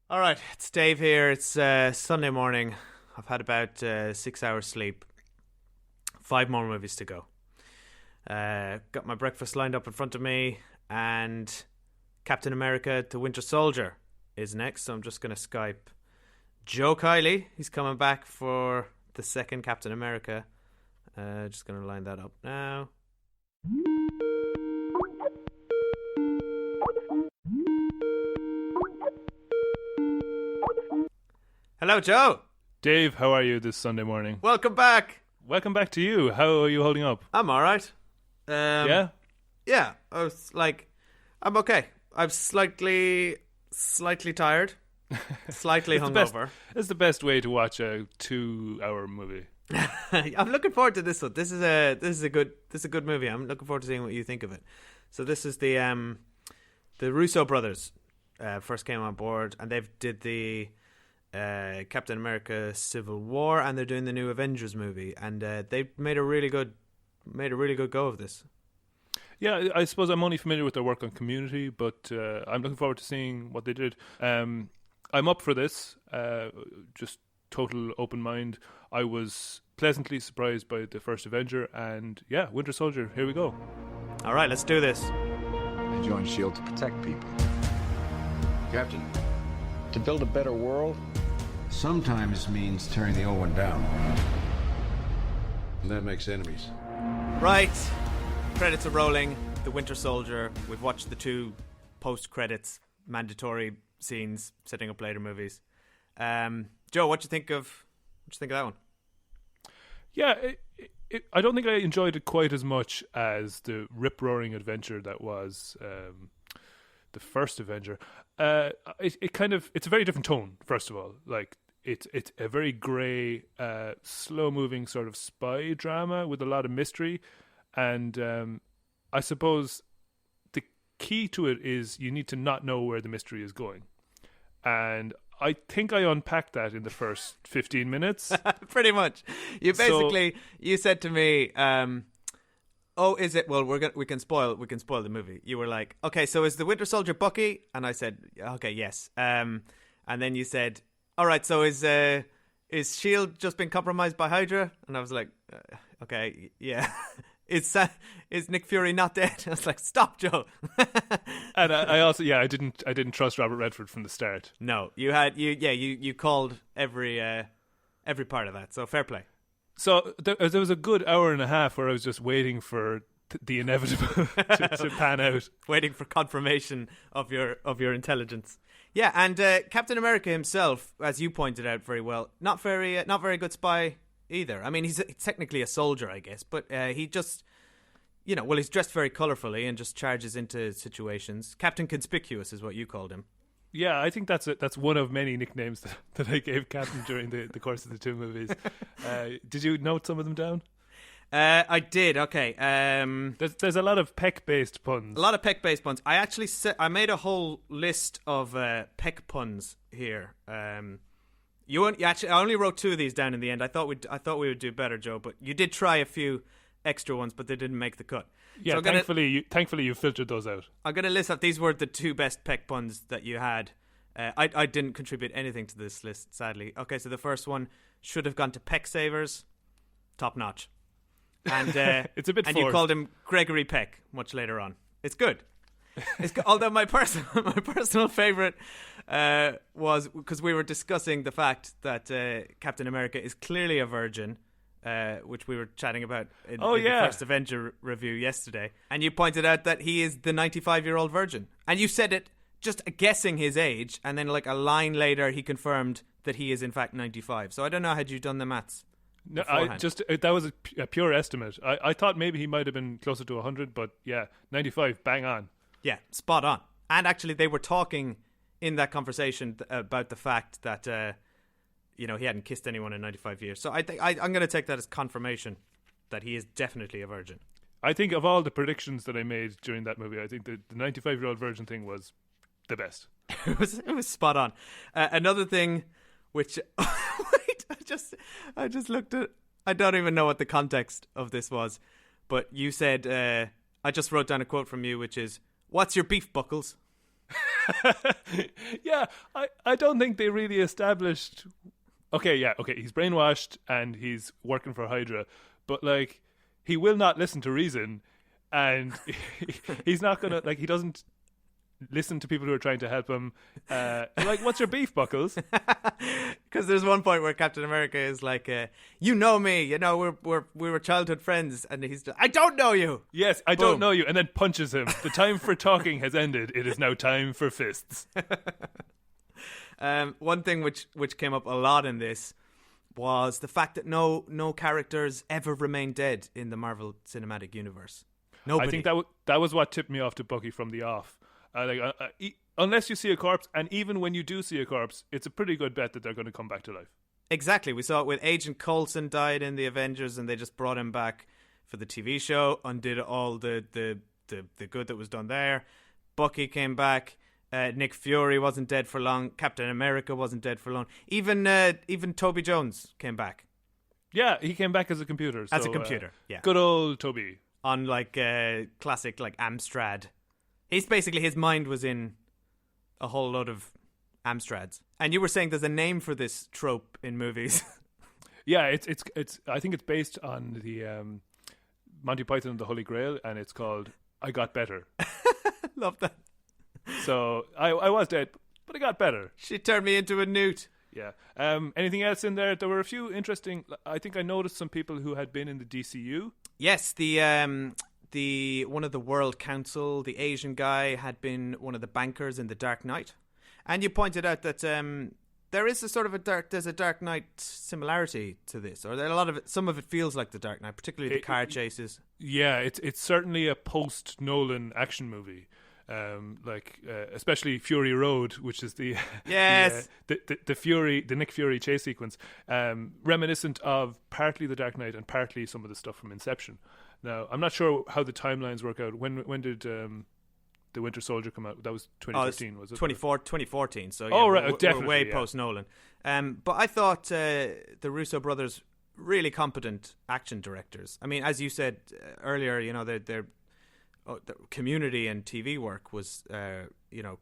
All right, it's Dave here. It's Sunday morning. I've had about 6 hours sleep. 5 more movies to go. Got my breakfast lined up in front of me, and Captain America: The Winter Soldier is next. So I'm just going to Skype Joe Kiely. He's coming back for the second Captain America. Just going to line that up now. Hello, Joe. Dave, how are you this Sunday morning? Welcome back. Welcome back to you. How are you holding up? I'm all right. Yeah? Yeah, I'm okay. I'm slightly tired, slightly hungover. It's the best way to watch a 2-hour movie. I'm looking forward to this one. This is a good movie. I'm looking forward to seeing what you think of it. So this is the Russo brothers first came on board, and they've did the Captain America: Civil War, and they're doing the new Avengers movie, and they made a really good go of this. Yeah, I suppose I'm only familiar with their work on Community, but I'm looking forward to seeing what they did. I'm up for this. Just total open mind. I was pleasantly surprised by the first Avenger, and yeah, Winter Soldier. Here we go. All right, let's do this. I joined S.H.I.E.L.D. to protect people. Captain, To build a better world? sometimes means tearing the old one down. And that makes enemies. Right, credits are rolling. The Winter Soldier. We've watched the 2 post-credits mandatory scenes setting up later movies. Joe, what you think of that one? Yeah, I don't think I enjoyed it quite as much as the rip-roaring adventure that was the first Avenger. It's a very different tone. First of all, like it's a very grey, slow-moving sort of spy drama with a lot of mystery, and I suppose the key to it is you need to not know where the mystery is going, and I think I unpacked that in the first 15 minutes. Pretty much. You said to me, "Oh, is it? Well, we can spoil the movie." You were like, "Okay, so is the Winter Soldier Bucky?" And I said, "Okay, yes." And then you said, "All right, so is S.H.I.E.L.D. just been compromised by Hydra?" And I was like, "Okay, yeah." Is Nick Fury not dead? I was like, "Stop, Joe." And I also, I didn't trust Robert Redford from the start. No, you called every part of that. So fair play. So there was a good hour and a half where I was just waiting for the inevitable to pan out, waiting for confirmation of your intelligence. Yeah, and Captain America himself, as you pointed out very well, not very good spy either. I mean, he's technically a soldier, I guess, but he just, he's dressed very colourfully and just charges into situations. Captain Conspicuous is what you called him. Yeah, I think that's one of many nicknames that I gave Captain during the course of the 2 movies. Did you note some of them down? I did. Okay. There's a lot of peck-based puns. A lot of peck-based puns. I actually I made a whole list of peck puns here. I only wrote 2 of these down in the end. I thought we would do better, Joe, but you did try a few extra ones, but they didn't make the cut. Yeah, so thankfully you filtered those out. I'm going to list up. These were the 2 best peck puns that you had. I didn't contribute anything to this list, sadly. Okay, so the first one should have gone to Peck Savers. Top notch. And it's a bit and forced. You called him Gregory Peck much later on. It's good. Although my personal favorite was because we were discussing the fact that Captain America is clearly a virgin, which we were chatting about in the first Avenger review yesterday, and you pointed out that he is the 95-year-old virgin, and you said it just guessing his age, and then like a line later he confirmed that he is in fact 95. So I don't know, had you done the maths? No, that was a pure estimate. I thought maybe he might have been closer to 100, but yeah, 95, bang on. Yeah, spot on. And actually, they were talking in that conversation about the fact that he hadn't kissed anyone in 95 years. So I'm going to take that as confirmation that he is definitely a virgin. I think of all the predictions that I made during that movie, I think the 95-year-old virgin thing was the best. It was spot on. Another thing, which I just looked at. I don't even know what the context of this was, but you said I just wrote down a quote from you, which is, "What's your beef, Buckles?" Yeah, I don't think they really established. Okay, he's brainwashed and he's working for Hydra, but like he will not listen to reason, and he's not gonna like he doesn't listen to people who are trying to help him. Like, what's your beef, Buckles? Because there's one point where Captain America is like, "You know me, you know we were childhood friends," and he's, "I don't know you." Yes, I Boom. don't know you, and then punches him. The time for talking has ended. It is now time for fists. One thing which came up a lot in this was the fact that no characters ever remain dead in the Marvel Cinematic Universe. Nobody. I think that was what tipped me off to Bucky from the off. Unless you see a corpse, and even when you do see a corpse, it's a pretty good bet that they're going to come back to life. Exactly. We saw it with Agent Coulson died in the Avengers, and they just brought him back for the TV show, undid all the good that was done there. Bucky came back. Nick Fury wasn't dead for long. Captain America wasn't dead for long. Even Toby Jones came back. Yeah, he came back as a computer. As a computer, yeah. Good old Toby. On like classic like Amstrad. His mind was in a whole lot of Amstrads. And you were saying there's a name for this trope in movies. Yeah, it's. I think it's based on the Monty Python and the Holy Grail, and it's called "I Got Better." Love that. So I was dead, but I got better. She turned me into a newt. Yeah. Anything else in there? There were a few interesting. I think I noticed some people who had been in the DCU. Yes, the one of the World Council, the Asian guy, had been one of the bankers in the Dark Knight, and you pointed out that there is there's a Dark Knight similarity to this, or there a lot of it. Some of it feels like the Dark Knight, particularly the car chases. Yeah, it's certainly a post Nolan action movie. Especially Fury Road, which is the yes the Nick Fury chase sequence, reminiscent of partly the Dark Knight and partly some of the stuff from Inception. Now, I'm not sure how the timelines work out. When did the Winter Soldier come out? That was 2013, was it? 2014. So right, we're way post Nolan. But I thought the Russo brothers really competent action directors. I mean, as you said earlier, you know, the Community and TV work was,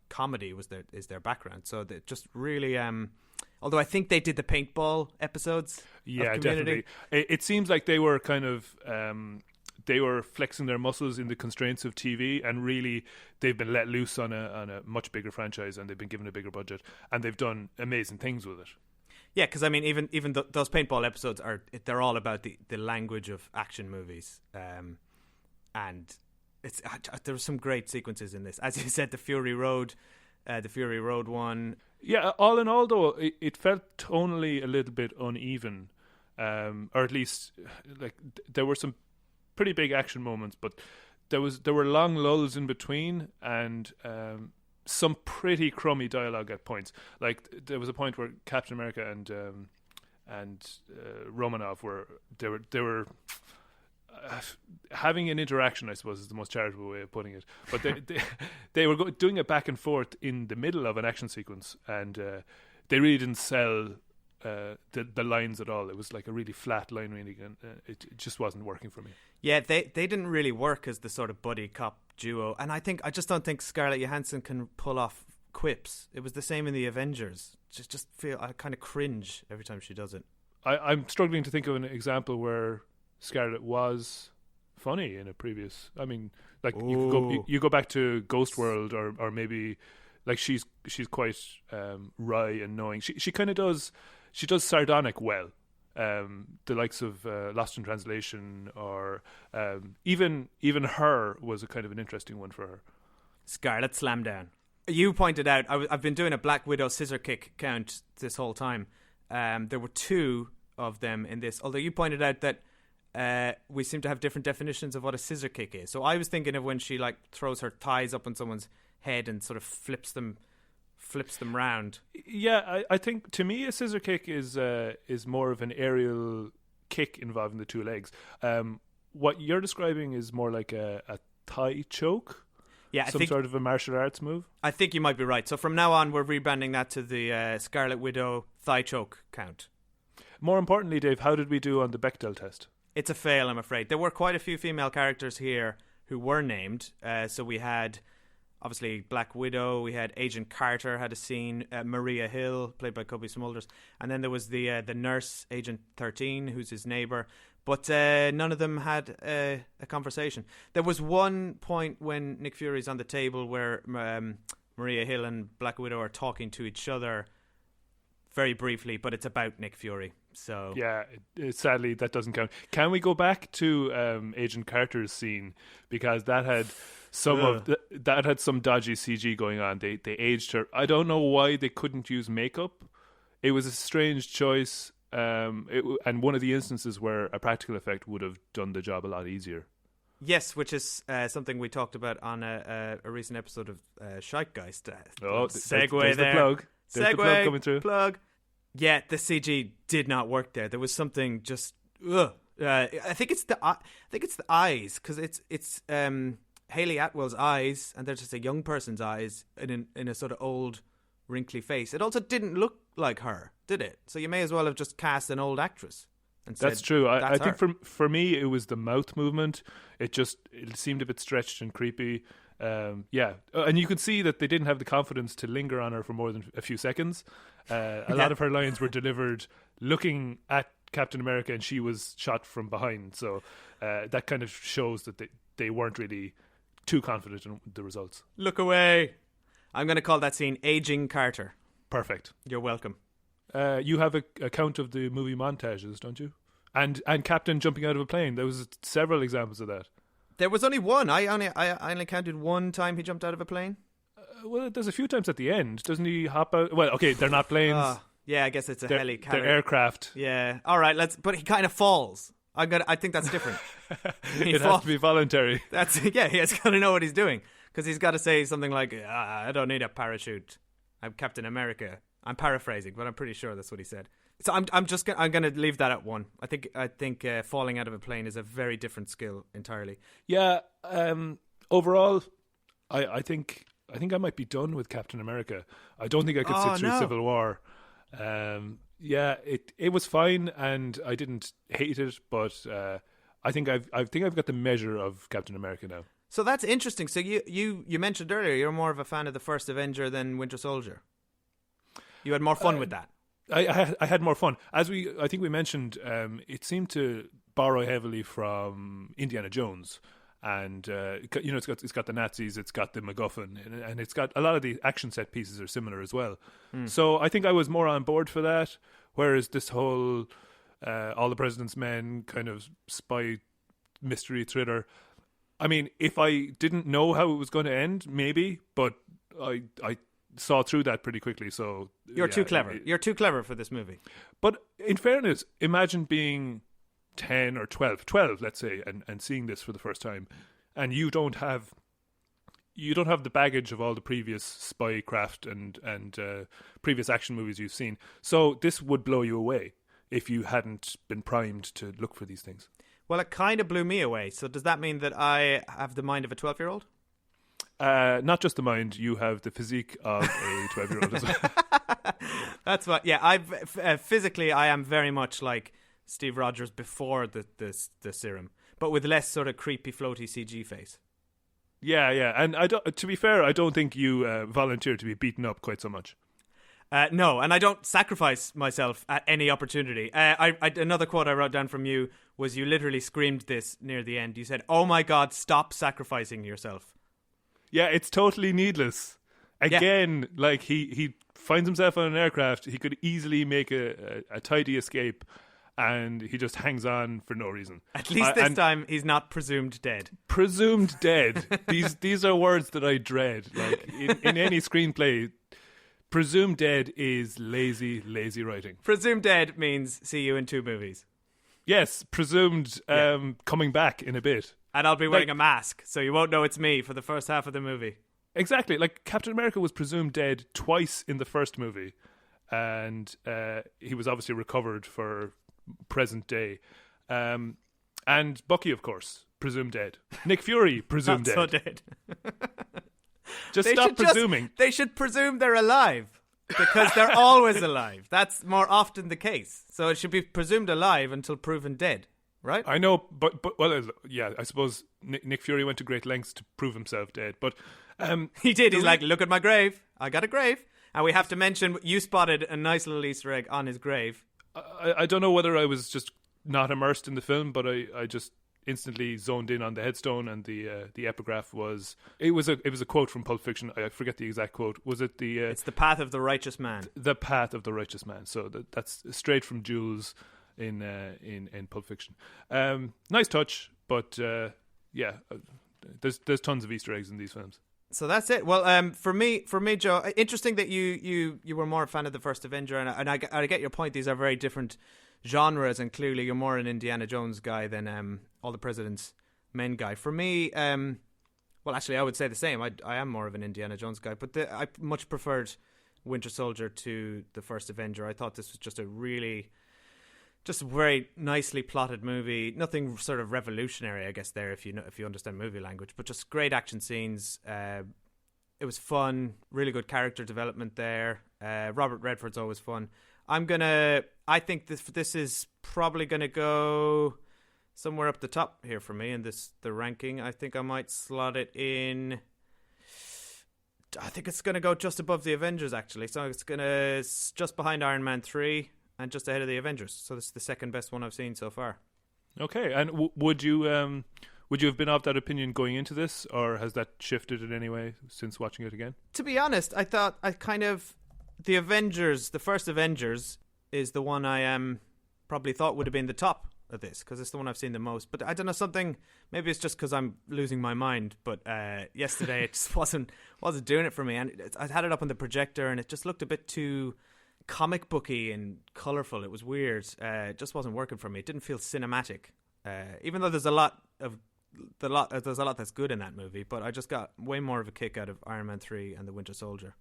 comedy is their background. So they just really, although I think they did the paintball episodes. Yeah, of Community. definitely. It seems like they were kind of, they were flexing their muscles in the constraints of TV, and really they've been let loose on a much bigger franchise, and they've been given a bigger budget, and they've done amazing things with it. Yeah, because I mean, even those paintball episodes they're all about the language of action movies, and. There were some great sequences in this. As you said, the Fury Road one. Yeah, all in all, though, it felt tonally a little bit uneven, or at least like there were some pretty big action moments, but there were long lulls in between, and some pretty crummy dialogue at points. Like there was a point where Captain America and Romanov were having an interaction, I suppose, is the most charitable way of putting it. But they were doing it back and forth in the middle of an action sequence, and they really didn't sell the lines at all. It was like a really flat line reading, and it just wasn't working for me. Yeah, they didn't really work as the sort of buddy cop duo, and I just don't think Scarlett Johansson can pull off quips. It was the same in the Avengers. Just feel I kind of cringe every time she does it. I'm struggling to think of an example where Scarlett was funny in a previous. I mean, like you go back to Ghost World, or maybe like she's quite wry and knowing. She kind of does. She does sardonic well. The likes of Lost in Translation, or even her was a kind of an interesting one for her. Scarlett Slamdown. You pointed out I've been doing a Black Widow scissor kick count this whole time. There were two of them in this, although you pointed out that we seem to have different definitions of what a scissor kick is. So I was thinking of when she like throws her thighs up on someone's head and sort of flips them round. Yeah, I think to me a scissor kick is more of an aerial kick involving the two legs. What you're describing is more like a thigh choke. Yeah, sort of a martial arts move. I think you might be right. So from now on, we're rebranding that to the Scarlet Widow thigh choke count. More importantly, Dave, how did we do on the Bechdel test? It's a fail, I'm afraid. There were quite a few female characters here who were named. So we had obviously Black Widow. We had Agent Carter had a scene. Maria Hill, played by Cobie Smulders. And then there was the nurse, Agent 13, who's his neighbour. But none of them had a conversation. There was one point when Nick Fury's on the table where Maria Hill and Black Widow are talking to each other very briefly, but it's about Nick Fury. So yeah, sadly that doesn't count. Can we go back to Agent Carter's scene, because that had that had some dodgy CG going on. They aged her. I don't know why they couldn't use makeup. It was a strange choice, and one of the instances where a practical effect would have done the job a lot easier. Yes, which is something we talked about on a recent episode of Scheitgeist. There's the plug. There's the plug coming through. Plug. Yeah, the CG did not work there. There was something just. I think it's the eyes, because it's Hayley Atwell's eyes, and they're just a young person's eyes in a sort of old, wrinkly face. It also didn't look like her, did it? So you may as well have just cast an old actress. And that's said, true. I That's think for me it was the mouth movement. It seemed a bit stretched and creepy. And you could see that they didn't have the confidence to linger on her for more than a few seconds. A lot of her lines were delivered looking at Captain America, and she was shot from behind. So that kind of shows that they weren't really too confident in the results. Look away. I'm going to call that scene Aging Carter. Perfect. You're welcome. You have a count of the movie montages, don't you? And Captain jumping out of a plane. There was several examples of that. There was only one. I only counted one time he jumped out of a plane. Well, there's a few times at the end. Doesn't he hop out? Well, okay, they're not planes. Yeah, I guess it's they're aircraft. Yeah. All right, but he kind of falls. I think that's different. It has to be voluntary. He has got to know what he's doing, because he's got to say something like, I don't need a parachute. I'm Captain America. I'm paraphrasing, but I'm pretty sure that's what he said. So I'm going to leave that at one. I think falling out of a plane is a very different skill entirely. Yeah. Overall, I think I might be done with Captain America. I don't think I could sit through Civil War. It was fine, and I didn't hate it, but I think I've got the measure of Captain America now. So that's interesting. So you mentioned earlier you're more of a fan of the first Avenger than Winter Soldier. You had more fun with that. I had more fun. I think we mentioned, it seemed to borrow heavily from Indiana Jones, and it's got the Nazis, it's got the MacGuffin, and it's got a lot of the action set pieces are similar as well. So I think I was more on board for that. Whereas this whole All the President's Men kind of spy mystery thriller, I mean, if I didn't know how it was going to end, maybe, but I saw through that pretty quickly. So you're too clever. You're too clever for this movie. But in fairness, imagine being 10 or 12, let's say, and seeing this for the first time, and you don't have the baggage of all the previous spy craft and previous action movies you've seen. So this would blow you away if you hadn't been primed to look for these things. Well, it kind of blew me away. So does that mean that I have the mind of a 12-year-old? Not just the mind, you have the physique of a 12-year-old as well. That's what. Yeah, physically I am very much like Steve Rogers before the serum, but with less sort of creepy floaty CG face. Yeah, and to be fair, I don't think you volunteer to be beaten up quite so much. No, and I don't sacrifice myself at any opportunity. Another quote I wrote down from you was you literally screamed this near the end. You said, "Oh my God, stop sacrificing yourself." Yeah, it's totally needless. Again, like he finds himself on an aircraft. He could easily make a tidy escape, and he just hangs on for no reason. At least this time, he's not presumed dead. Presumed dead. These are words that I dread. Like in any screenplay, presumed dead is lazy writing. Presumed dead means see you in 2 movies. Yes, presumed coming back in a bit. And I'll be wearing a mask, so you won't know it's me for the first half of the movie. Exactly. Like Captain America was presumed dead twice in the first movie, and he was obviously recovered for present day. And Bucky, of course, presumed dead. Nick Fury, presumed Not dead. So dead. Just stop presuming. They should presume they're alive, because they're always alive. That's more often the case. So it should be presumed alive until proven dead. right? I know, but well, yeah, I suppose Nick Fury went to great lengths to prove himself dead, but He did. He's like, look at my grave. I got a grave. And we have to mention, you spotted a nice little Easter egg on his grave. I don't know whether I was just not immersed in the film, but I just instantly zoned in on the headstone, and the epigraph was it was a quote from Pulp Fiction. I forget the exact quote. Was it the? It's the path of the righteous man. The path of the righteous man. So that's straight from Jules in Pulp Fiction. Nice touch, but yeah, there's tons of Easter eggs in these films. So that's it. Well, for me, Joe, interesting that you were more a fan of the first Avenger, and I get your point. These are very different genres, and clearly you're more an Indiana Jones guy than All the President's Men guy. For me, well, actually, I would say the same. I am more of an Indiana Jones guy, but I much preferred Winter Soldier to the first Avenger. I thought this was just a very nicely plotted movie. Nothing sort of revolutionary, I guess, there if you understand movie language, but just great action scenes. It was fun, really good character development there. Robert Redford's always fun. I think this is probably gonna go somewhere up the top here for me in the ranking. I think I might slot it in. I think it's gonna go just above the Avengers, actually. So it's just behind Iron Man 3. And just ahead of the Avengers. So this is the second best one I've seen so far. Okay, and would you have been of that opinion going into this, or has that shifted in any way since watching it again? To be honest, I thought the Avengers, the first Avengers, is the one I probably thought would have been the top of this, because it's the one I've seen the most. But I don't know, maybe it's just because I'm losing my mind. But yesterday it just wasn't doing it for me, and I had it up on the projector, and it just looked a bit too comic booky and colorful. It was weird. It just wasn't working for me. It didn't feel cinematic, even though there's a lot that's good in that movie. But I just got way more of a kick out of Iron Man 3 and the Winter Soldier.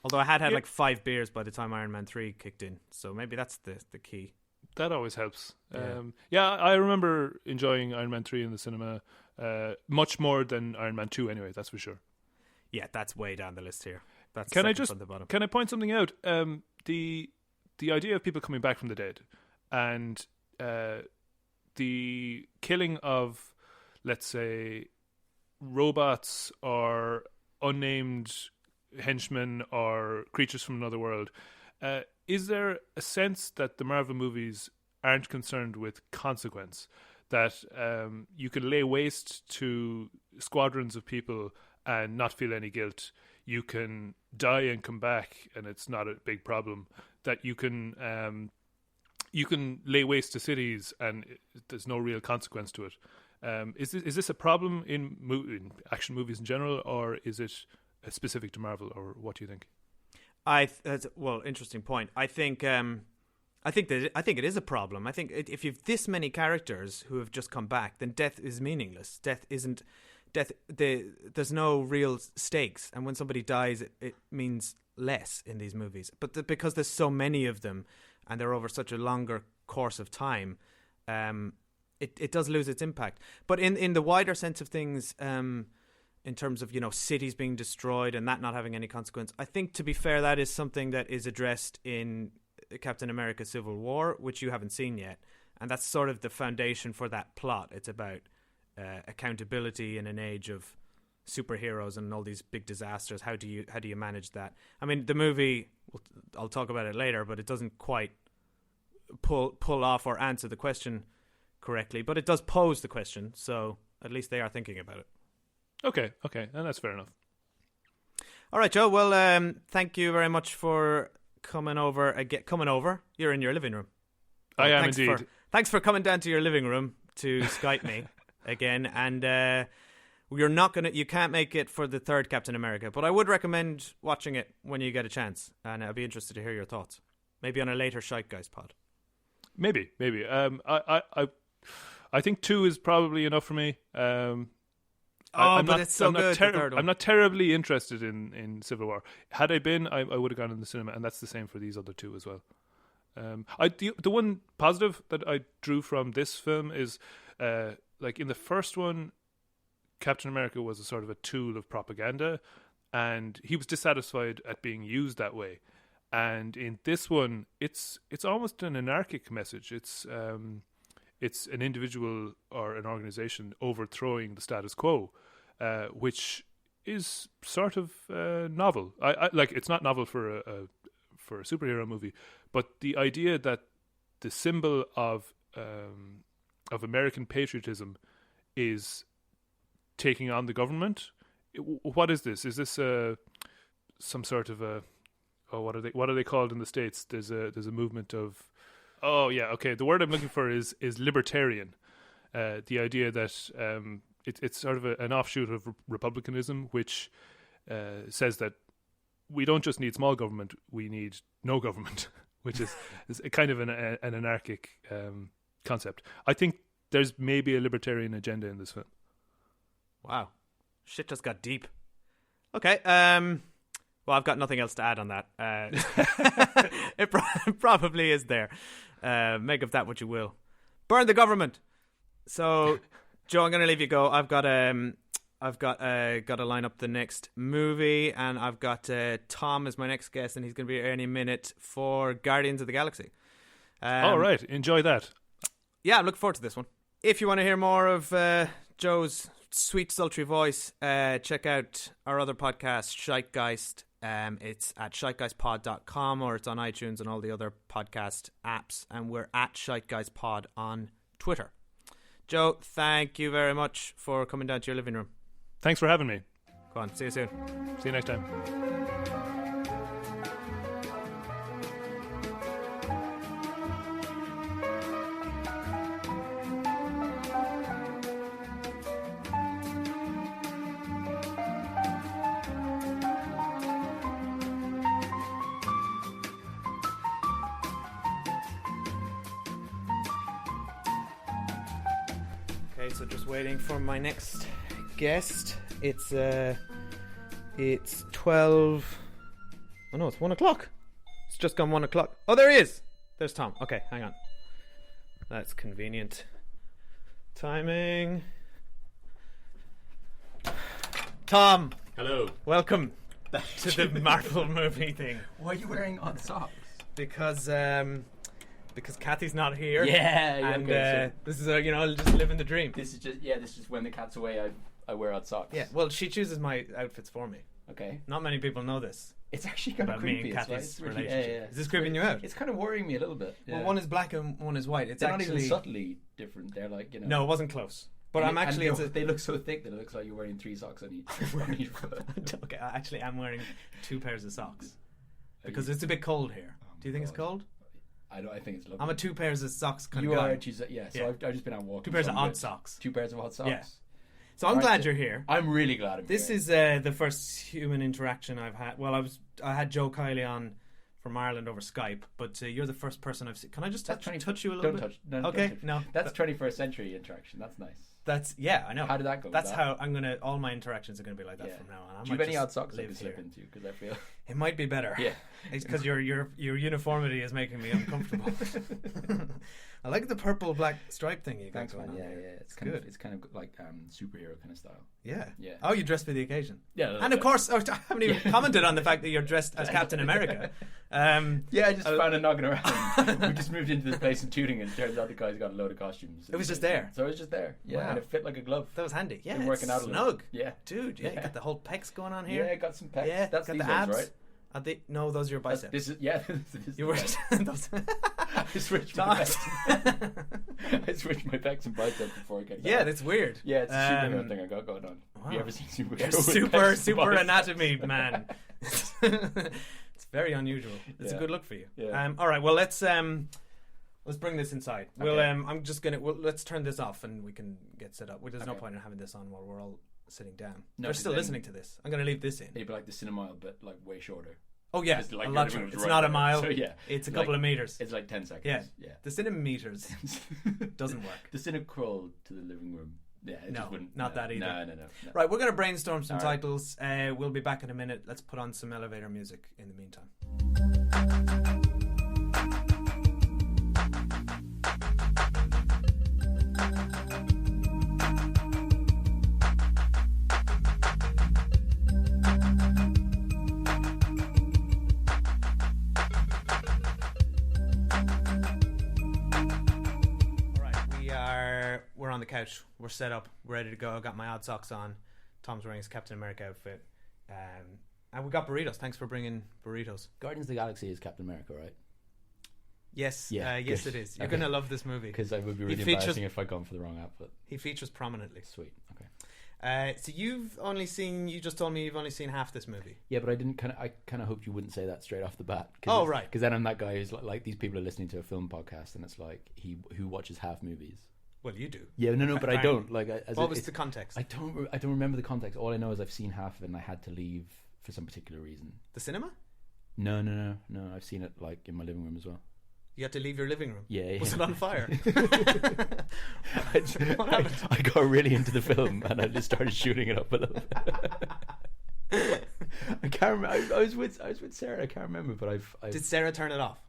Although I had like 5 beers by the time Iron Man 3 kicked in, so maybe that's the key. That always helps. Yeah. I remember enjoying Iron Man 3 in the cinema much more than Iron Man 2 anyway, that's for sure. Yeah, that's way down the list here. That's can I point something out? The idea of people coming back from the dead and the killing of, let's say, robots or unnamed henchmen or creatures from another world, is there a sense that the Marvel movies aren't concerned with consequence? That you can lay waste to squadrons of people and not feel any guilt? You can die and come back, and it's not a big problem. That you can lay waste to cities, and there's no real consequence to it. Is this a problem in action movies in general, or is it specific to Marvel, or what do you think? Interesting point. I think it is a problem. I think if you've this many characters who have just come back, then death is meaningless. There's no real stakes, and when somebody dies, it means less in these movies. But because there's so many of them, and they're over such a longer course of time, it does lose its impact. But in the wider sense of things, in terms of cities being destroyed and that not having any consequence, I think, to be fair, that is something that is addressed in Captain America: Civil War, which you haven't seen yet, and that's sort of the foundation for that plot. It's about accountability in an age of superheroes and all these big disasters. How do you manage that? I mean, the movie, I'll talk about it later, but it doesn't quite pull off or answer the question correctly, but it does pose the question, so at least they are thinking about it. Okay, and that's fair enough. All right, Joe. Well, thank you very much for coming over. You're in your living room. I am indeed. Thanks for coming down to your living room to Skype me again, and you can't make it for the third Captain America, but I would recommend watching it when you get a chance, and I'd be interested to hear your thoughts. Maybe on a later Shite Guys pod. Maybe. I think 2 is probably enough for me. It's so good. I'm not terribly interested in Civil War. Had I been, I would have gone in the cinema, and that's the same for these other 2 as well. The one positive that I drew from this film is, like in the first one, Captain America was a sort of a tool of propaganda, and he was dissatisfied at being used that way. And in this one, it's almost an anarchic message. It's an individual or an organization overthrowing the status quo, which is sort of novel. I like it's not novel for a superhero movie, but the idea that the symbol of American patriotism is taking on the government. What is this? Is this some sort of a what are they called in the States? There's a movement of the word I'm looking for is libertarian. The idea that it's sort of an offshoot of republicanism, which says that we don't just need small government, we need no government, which is a kind of an anarchic concept. I think there's maybe a libertarian agenda in this film. Wow. Shit just got deep. Okay. Well, I've got nothing else to add on that. It probably is there. Make of that what you will. Burn the government. So, Joe, I'm going to leave you go. I've got to line up the next movie, and I've got Tom as my next guest, and he's going to be here any minute for Guardians of the Galaxy. All right, enjoy that. Yeah, I'm looking forward to this one. If you want to hear more of Joe's sweet, sultry voice, check out our other podcast, Scheitgeist. It's at scheitgeistpod.com, or it's on iTunes and all the other podcast apps, and we're at scheitgeistpod on Twitter. Joe, thank you very much for coming down to your living room. Thanks for having me. Go on, see you soon. See you next time. So just waiting for my next guest. It's 12. Oh no, it's 1 o'clock. It's just gone 1 o'clock. Oh, there he is. There's Tom. Okay, hang on. That's convenient timing. Tom. Hello. Welcome to the Marvel movie thing. Why are you wearing odd socks? Because Cathy's not here. Yeah, and okay, so this is just living the dream. this is just when the cat's away. I wear odd socks. Yeah, well, she chooses my outfits for me. Okay. Not many people know this It's actually kind of about me creepy. and It's Cathy's really, relationship. Is this creeping you out? It's kind of worrying me a little bit. Well, yeah. one is black and one is white. It's They're actually not even subtly different. They're like, No, it wasn't close. But and I'm actually. they look so thick that it looks like you're wearing 3 socks on each foot. Okay, I actually am wearing 2 pairs of socks because it's a bit cold here. Do you think it's cold? I think it's lovely. I'm a 2 pairs of socks kind You of are, guy. yeah. So I've just been out walking. 2 pairs so of I'm odd good. socks. 2 pairs of odd socks. Yeah. So I'm glad you're here. I'm really glad I'm This here. is the first human interaction I've had. Well, I had Joe Kiely on from Ireland over Skype, but you're the first person I've seen. Can I just touch you a little bit? Don't touch. No, Okay, don't touch. no. That's 21st century interaction. That's nice. I know. How did that go? That's how I'm gonna. All my interactions are gonna be like that from now on. Do you have any odd socks I can slip into? Because I feel it might be better. Yeah, it's because your uniformity is making me uncomfortable. I like the purple black stripe thing you got thanks, going man. on. Yeah, there. yeah. It's good. It's kind of like superhero kind of style. Yeah. Yeah. Oh, you dressed for the occasion. Yeah. And of course, I haven't even commented on the fact that you're dressed as Captain America. Yeah, I just found it knocking around. We just moved into this place in Tooting, and it turns out the guy's got a load of costumes. It was just there. So it was just there. Yeah, Wow. and it fit like a glove. That was handy. Yeah, Been working out a little. snug. Yeah, Dude, yeah, you Yeah. got the whole pecs going on here. yeah, got some pecs. Yeah, That's got these the ones, abs. right? No, those are your biceps. This is this is You the were pecs. those. I switched my pecs. I switched my pecs and biceps before I get. Yeah, that's weird. Yeah, it's a superhero thing I got going on. Wow. Have you ever seen superhero? You're with super pecs and super biceps? anatomy man. It's very unusual. It's a Yeah. good look for you. Yeah. All right. Well, let's bring this inside. We'll Okay. I'm just gonna let's turn this off and we can get set up. There's no Okay. point in having this on while we're all sitting down. No, They're still then- listening to this. I'm gonna leave this in. It'd be like the cinema, but like way shorter. Oh yeah, Just like a your lot living shorter. room's It's right not a there. mile. So yeah, It's a like- couple of meters. It's like 10 seconds. Yeah. Yeah. The centimeters doesn't work. The cine crawl to the living room. Yeah, it No, just wouldn't. not that either. No. Right, we're going to brainstorm some All right. titles. We'll be back in a minute. Let's put on some elevator music in the meantime. All right, on the couch. We're set up. We're ready to go. I got my odd socks on. Tom's wearing his Captain America outfit. And we got burritos. Thanks for bringing burritos. Guardians of the Galaxy is Captain America, right? Yes. Yeah, yes, good. it is. You're Okay. going to love this movie. Because it would be really embarrassing if I'd gone for the wrong outfit. He features prominently. Sweet. Okay. So you just told me you've only seen half this movie. Yeah, but I kind of hoped you wouldn't say that straight off the bat. Oh, right. Because then I'm that guy who's like these people are listening to a film podcast, and it's like who watches half movies. Well, you do. Yeah, no, but I don't. Like, what was the context? I don't remember the context. All I know is I've seen half of it, and I had to leave for some particular reason. The cinema? No. I've seen it like in my living room as well. You had to leave your living room? Yeah. Was it on fire? What happened? I got really into the film and I just started shooting it up a little bit. I can't remember. I was with Sarah. I can't remember, but I've Did Sarah turn it off?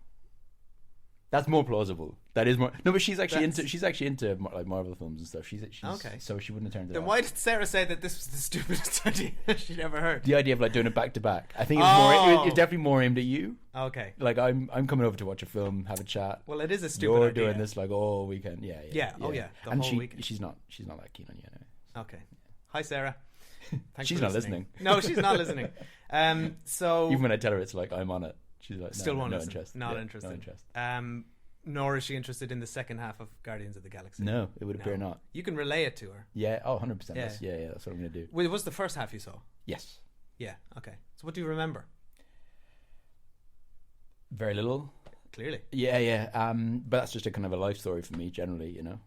That's more plausible. That is more. No, but she's actually into like Marvel films and stuff. She's okay. So she wouldn't have turned it Then off. why did Sarah say that this was the stupidest idea she'd ever heard? The idea of like doing it back to back. I think it was definitely more aimed at you. Okay. Like I'm coming over to watch a film, have a chat. Well, it is a stupid You're idea. doing this like all weekend. Yeah. Yeah. Oh yeah. The and whole weekend. She's not that keen on you anyway. Okay. Hi, Sarah. Thanks She's for not listening. No, she's not listening. So even when I tell her it's like I'm on it, she's like still no, won't no listen. interest. Not Yeah, interested. No interest. Nor is she interested in the second half of Guardians of the Galaxy. No, it would appear not. You can relay it to her. Yeah. Oh, 100%. Yeah. Yeah. That's what I'm going to do. Well, it was the first half you saw. Yes. Yeah. Okay. So what do you remember? Very little. Clearly. Yeah. But that's just a kind of a life story for me generally, you know.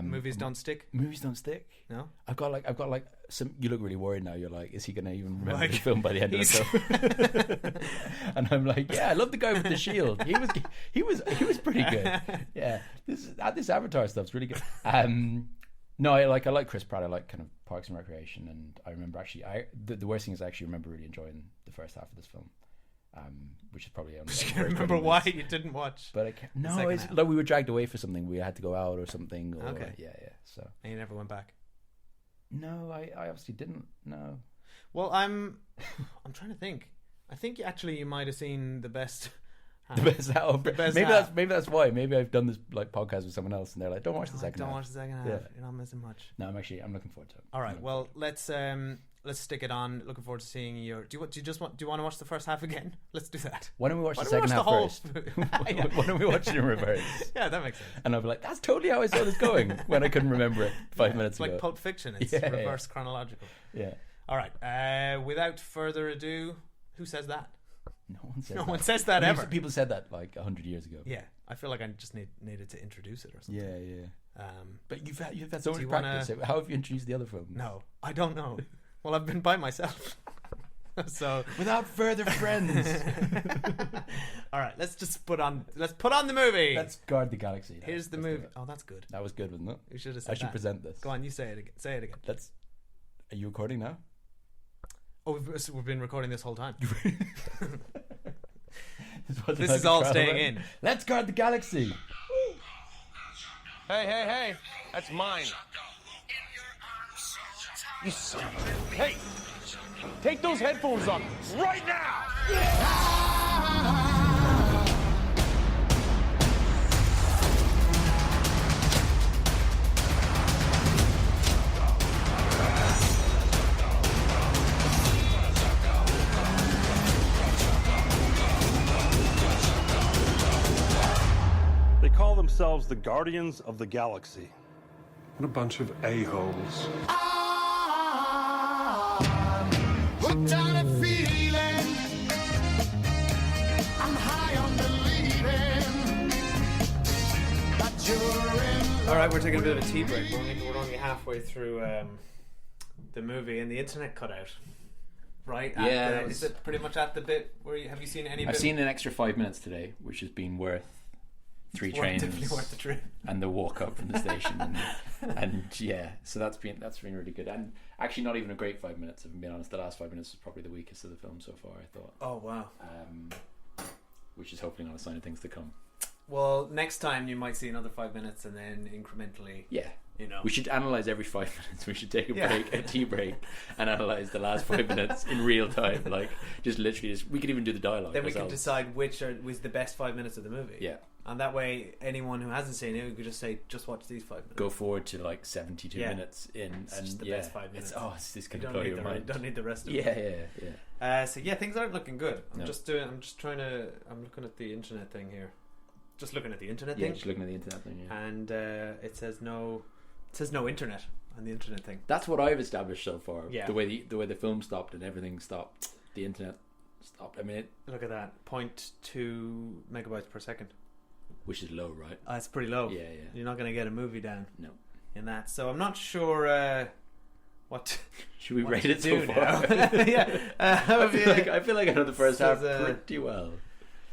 Movies don't stick. Movies don't stick. No. I've got like some. You look really worried now. You're like, is he going to even remember Like, the film by the end of the film? And I'm like, yeah, I love the guy with the shield. He was pretty good. Yeah. This Avatar stuff's really good. No, I like Chris Pratt. I like kind of Parks and Recreation, and I remember actually. The worst thing is I actually remember really enjoying the first half of this film. Which is probably only. I can't remember why you didn't watch. But I can't. No, it's like we were dragged away for something. We had to go out or something. Or, okay. Yeah. So. And you never went back. No, I obviously didn't. No. Well, I'm trying to think. I think actually you might have seen the best. The best half. Maybe that's why. Maybe I've done this like podcast with someone else, and they're like, "Don't watch the second half." Don't watch the second half. Yeah. You're not missing much. No, I'm looking forward to it. All right. Well, let's stick it on. Looking forward to seeing your. Do you want to watch the first half again? Let's do that. Why don't we watch the second half first? Why don't we watch it in reverse? Yeah, that makes sense. And I'll be like, "That's totally how I saw this going." When I couldn't remember it 5 minutes ago. Like Pulp Fiction. It's reverse chronological. Yeah. All right. Without further ado, who says that? No one says that ever. People said that like 100 years ago. Yeah, I feel like I just needed to introduce it or something. Yeah. But you've had so much you practice. How have you introduced the other film? No, I don't know. Well, I've been by myself. So without further friends. All right, let's put on the movie. Let's guard the galaxy. Here's the movie. Oh, that's good. That was good, wasn't it? You should have said I should that. present this. Go on, you say it again. Say it again. Are you recording now? Oh, we've been recording this whole time. This is all staying in. Let's guard the galaxy. Hey, that's mine. You son of a... Hey, take those headphones off right now! They call themselves the Guardians of the Galaxy. What a bunch of a-holes. All right, we're taking a bit of a tea break. We're only halfway through the movie, and the internet cut out. Right? Is it pretty much at the bit where have you seen any? I've seen an extra 5 minutes today, which has been worth trains, definitely worth the trip, and the walk up from the station, and yeah, so that's been really good, and actually not even a great 5 minutes. If I'm being honest, the last 5 minutes was probably the weakest of the film so far, I thought. Oh wow! Which is hopefully not a sign of things to come. Well, next time you might see another 5 minutes, and then incrementally, You know, We should analyze every 5 minutes. We should take a Yeah. break, a tea break, and analyze the last 5 minutes in real time. Like, just literally, we could even do the dialogue. then we can ourselves. decide which was the best 5 minutes of the movie. Yeah. And that way, anyone who hasn't seen it, we could just say, just watch these 5 minutes. Go forward to like 72 Yeah. minutes in, It's and just the yeah, best 5 minutes. It's this You going to blow your mind. don't need the rest of Yeah, it. yeah. So yeah, things aren't looking good. I'm No. I'm looking at the internet thing here. Just looking at the internet Yeah, thing. just looking at the internet thing. Yeah. And it says no internet on the internet thing. That's what I've established so far. Yeah. The way the film stopped and everything stopped, the internet stopped. I mean, Look at that, 0.2 megabytes per second. which is low, right? That's pretty low. Yeah, yeah. You're not going to get a movie down No. in that. So I'm not sure what Should we what rate to it so do far? now. Yeah. I feel like I know the first This half is, pretty well.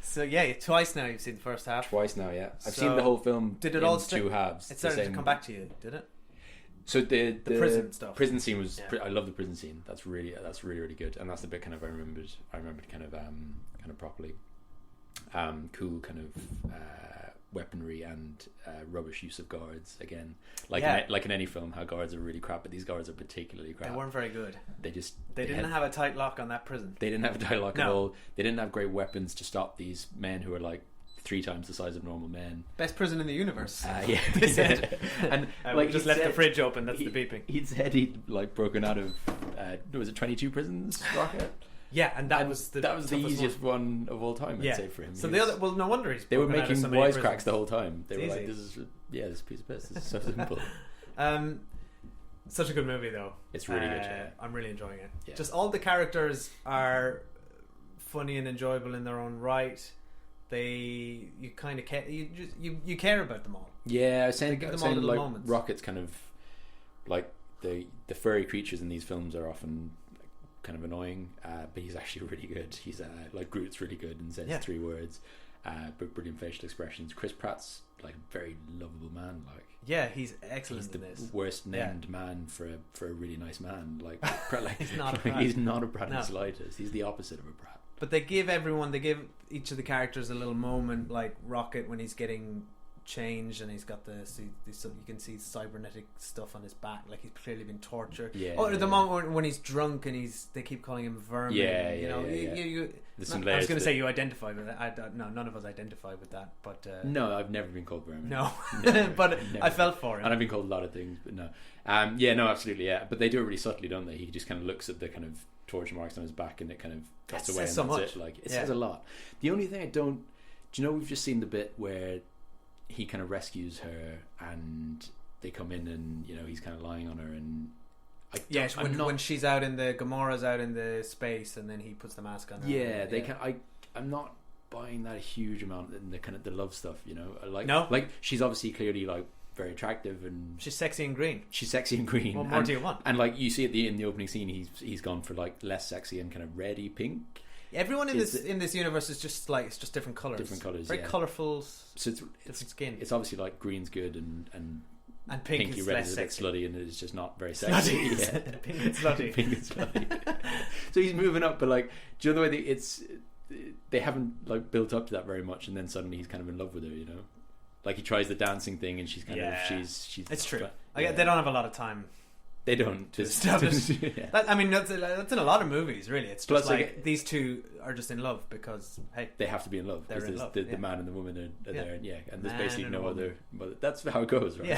So yeah, twice now you've seen the first half. Twice now, yeah. I've So, seen the whole film. did it in all two halves. It the started to same- come back to you, did it? So the prison stuff. Prison scene was. Yeah. I love the prison scene. That's really really good, and that's the bit kind of I remembered kind of properly. Cool kind of weaponry and rubbish use of guards again. Like Yeah. like in any film, how guards are really crap, but these guards are particularly crap. They weren't very good. They just They didn't have a tight lock on that prison. They didn't have a dialogue at No. all. They didn't have great weapons to stop these men who are like 3 times the size of normal men. Best prison in the universe. Yeah, They said. and We like just he left the said- fridge open. That's he- the beeping. He'd said he'd like broken out of was it 22 prisons, Rocket? Yeah, and that And was the that was the toughest easiest one of all time. Yeah. I'd say for him. So He the was- other, well, no wonder he's. they were broken out of making so many wisecracks prisons. the whole time. They It's were like, easy. "This is this is a piece of piss. This is so simple." Such a good movie, though. It's really good. Yeah. I'm really enjoying it. Yeah. Just all the characters are funny and enjoyable in their own right. You kind of care. You care about them all. Yeah, I was saying, give I was them all saying little like moments. Rocket's kind of like the furry creatures in these films are often kind of annoying, but he's actually really good. He's like Groot's really good and says Yeah. 3 words, but brilliant facial expressions. Chris Pratt's like a very lovable man. Like Yeah, he's excellent he's in the this. worst named man for a really nice man. Like, He's not a like, brat. he's not a brat in No. the slightest. He's the opposite of a brat. But they give each of the characters a little moment, like Rocket when he's getting changed and he's got you can see cybernetic stuff on his back, like he's clearly been tortured. Yeah, Or the yeah. moment when he's drunk and they keep calling him vermin. Yeah, you yeah, know, yeah, yeah. you There's not- some I layers was going to to say it. you identify with that. No, none of us identify with that. But No, I've never been called vermin. no, Never. but Never. I felt for him. And I've been called a lot of things, but no. Yeah, no, absolutely, yeah. But they do it really subtly, don't they? He just kind of looks at the kind of torture marks on his back, and it kind of cuts That away, says and so that's much. it. Like it Yeah. says a lot. The only thing I don't, do you know, we've just seen the bit where he kind of rescues her, and they come in, and you know he's kind of lying on her, and Yes, when she's out in the Gamora's out in the space, and then he puts the mask on her. yeah, they can. I'm not buying that a huge amount in the kind of the love stuff, you know. Like No. like she's obviously clearly like very attractive, and She's sexy and green. she's sexy and green. What more and, do you want? And like you see in the opening scene, he's gone for like less sexy and kind of reddy pink. Everyone in Is this universe is just like it's just different colors. Different colours, very yeah. colourful, So different skin. It's obviously like green's good and And pink pinky is red less is a bit sexy. slutty and it's just not very sexy. Slutty. Yeah. Pink and slutty. Pink and slutty. So he's moving up, but like, do you know the way they haven't like built up to that very much, and then suddenly he's kind of in love with her, you know? Like he tries the dancing thing, and she's kind Yeah. of she's. It's true. Yeah. They don't have a lot of time. They don't to establish. Yeah. That, I mean, that's in a lot of movies. Really, it's just Plus, like like, these two are just in love because hey, They have to be in love They're because in love, the yeah. man and the woman are Yeah. there, and and there's Man basically and a no woman. other. But that's how it goes, right?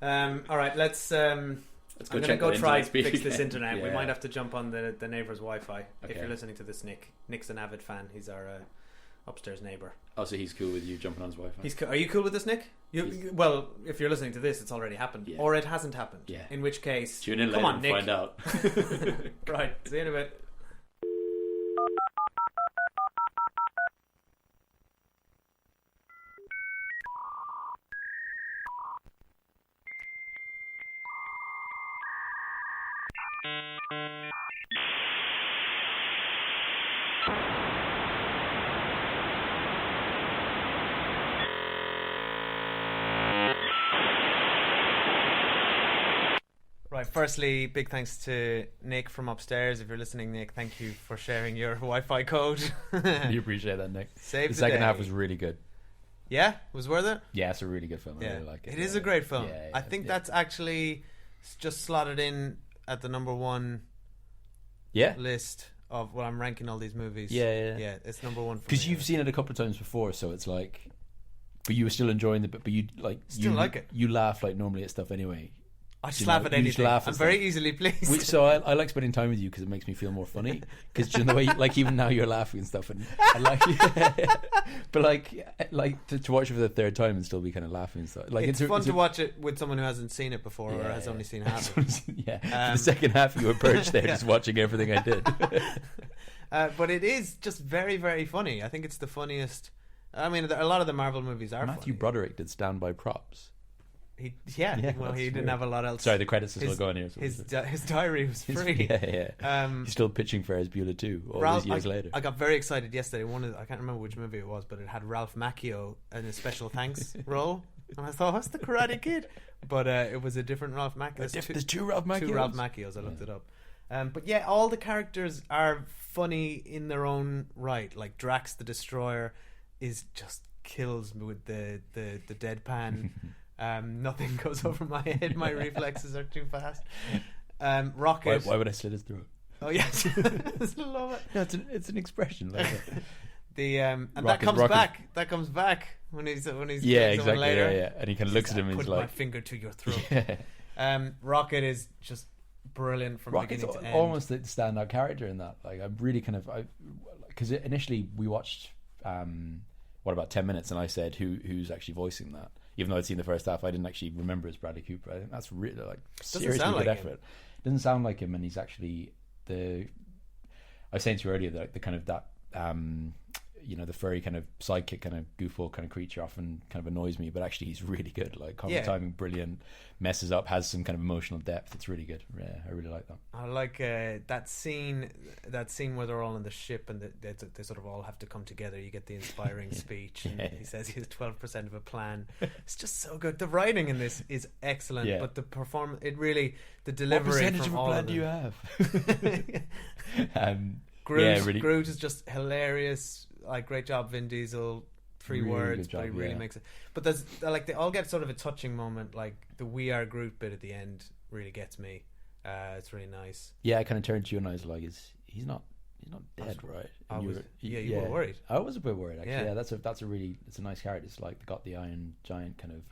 Yeah. All right, let's. I'm go going to check go that try internet speed fix this again. internet. We Yeah. might have to jump on the neighbour's Wi-Fi. If Okay. you're listening to this, Nick's an avid fan. He's our upstairs neighbour. Oh, so he's cool with you jumping on his Wi-Fi. Are you cool with this, Nick? He's- Well, if you're listening to this, it's already happened, Yeah. or it hasn't happened. Yeah. In which case, Tune in come later on, and Nick. find out. Right. See you in a bit. Right, firstly, big thanks to Nick from upstairs. If you're listening, Nick, thank you for sharing your Wi-Fi code. You appreciate that, Nick. Save The the second day. half was really good. Yeah, it was worth it. Yeah, it's a really good film. I Yeah, really like it. it is a great film. Yeah, I think that's actually just slotted in at the number one list of when I'm ranking all these movies. Yeah, it's number one for me. Because you've seen it a couple of times before, so it's like, but you were still enjoying the bit, but you like like it. You laugh like normally at stuff anyway. I just laugh at anything. I'm very easily pleased. So I like spending time with you because it makes me feel more funny. Because the way, like, even now you're laughing and stuff, and I like, but like to watch it for the third time and still be kind of laughing and stuff. Like it's fun to watch it with someone who hasn't seen it before or has only seen half of it. Yeah, for the second half you were perched there just watching everything I did. But it is just very, very funny. I think it's the funniest. I mean, a lot of the Marvel movies are Matthew funny. Broderick did Stand By Props. He didn't weird. have a lot else. Sorry, the credits are still going here. His diary was free. He's still pitching Ferris Bueller too, all these years later. I got very excited yesterday. I can't remember which movie it was, but it had Ralph Macchio in a special thanks role. And I thought, what's the Karate Kid? But it was a different Ralph Macchio. There's two Ralph Macchios? Two Ralph Macchios, I looked it up. But yeah, all the characters are funny in their own right. Like Drax the Destroyer just kills me with the deadpan. Nothing goes over my head. My reflexes are too fast. Rocket. Why would I slit his throat? Oh yes, love it. No, it's an expression. Like and Rocket, that comes back when he's yeah, exactly later. Yeah, and he kind of looks at him and he's like, "Put my finger to your throat." Rocket is just brilliant from Rocket's beginning to end. Almost the standout character in that. Like I'm really because initially we watched about 10 minutes, and I said who's actually voicing that. Even though I'd seen the first half, I didn't actually remember it's Bradley Cooper. I think that's really seriously good effort. Doesn't sound like him, and he's actually I was saying to you earlier that the kind of that the furry kind of sidekick kind of goofball kind of creature often kind of annoys me, but actually he's really good. Like comic timing, brilliant, messes up, has some kind of emotional depth. It's really good. Yeah, I really like that. I like that scene where they're all on the ship and they sort of all have to come together. You get the inspiring speech, and he says he has 12% of a plan. It's just so good. The writing in this is excellent, but the performance, the delivery. What percentage from of a all plan of do you have? Groot is just hilarious. Like, great job, Vin Diesel. Three really words, job, but he really makes it. But there's they all get sort of a touching moment. Like the "We Are Groot" bit at the end really gets me. It's really nice. Yeah, I kind of turned to you and I was like, he's not dead, right? And you were worried. I was a bit worried actually. Yeah, that's a nice character. It's like got the Iron Giant kind of.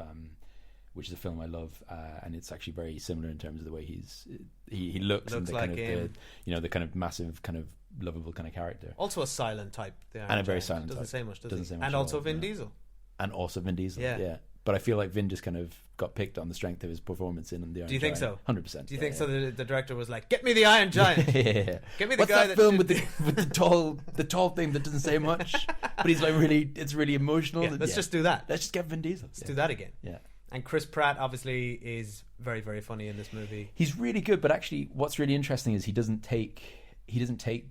Which is a film I love, and it's actually very similar in terms of the way he looks and the like kind of the kind of massive kind of lovable kind of character. Also a silent type, and a very silent doesn't type. say much, does he? Say much and also all, Vin Diesel. And also Vin Diesel, yeah. But I feel like Vin just kind of got picked on the strength of his performance in the Iron Giant. Do you think so? 100%. Do you think so? The director was like, "Get me the Iron Giant." Yeah. Get me the What's guy that film with the tall thing that doesn't say much, but he's like it's really emotional. Yeah, let's just do that. Let's just get Vin Diesel. Let's do that again. Yeah. And Chris Pratt obviously is very, very funny in this movie. He's really good, but actually what's really interesting is he doesn't take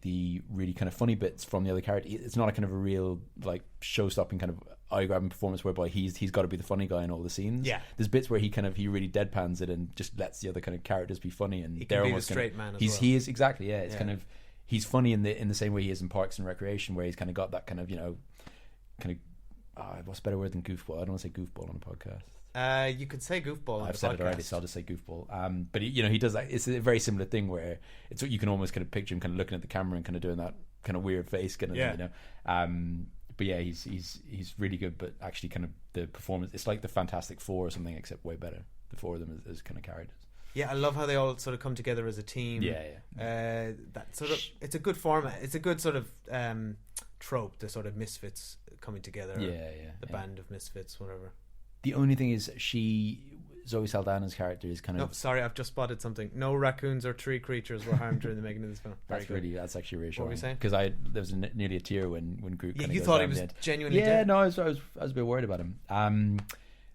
the really kind of funny bits from the other character. It's not a kind of a real like show-stopping kind of eye-grabbing performance whereby he's got to be the funny guy in all the scenes. Yeah. There's bits where he really deadpans it and just lets the other kind of characters be funny, and he can be the straight man as well. He is exactly, yeah. It's kind of he's funny in the same way he is in Parks and Recreation, where he's kind of got that kind of what's a better word than goofball? I don't want to say goofball on a podcast. You could say goofball on I've the said podcast. it already, so I'll just say goofball. But he does that. It's a very similar thing where it's what you can almost kind of picture him kind of looking at the camera and kind of doing that kind of weird face kind of thing, But yeah, he's really good. But actually, kind of the performance, it's like the Fantastic Four or something, except way better. The four of them as kind of characters. Yeah, I love how they all sort of come together as a team. That sort of, it's a good format. It's a good sort of trope. The sort of misfits coming together. The band of misfits, whatever. The only thing is, Zoe Saldana's character is kind of. No, sorry, I've just spotted something. No raccoons or tree creatures were harmed during the making of this film. That's actually reassuring. What were you saying? Because there was nearly a tear when Groot. You thought he was genuinely dead. Yeah, no, I was a bit worried about him.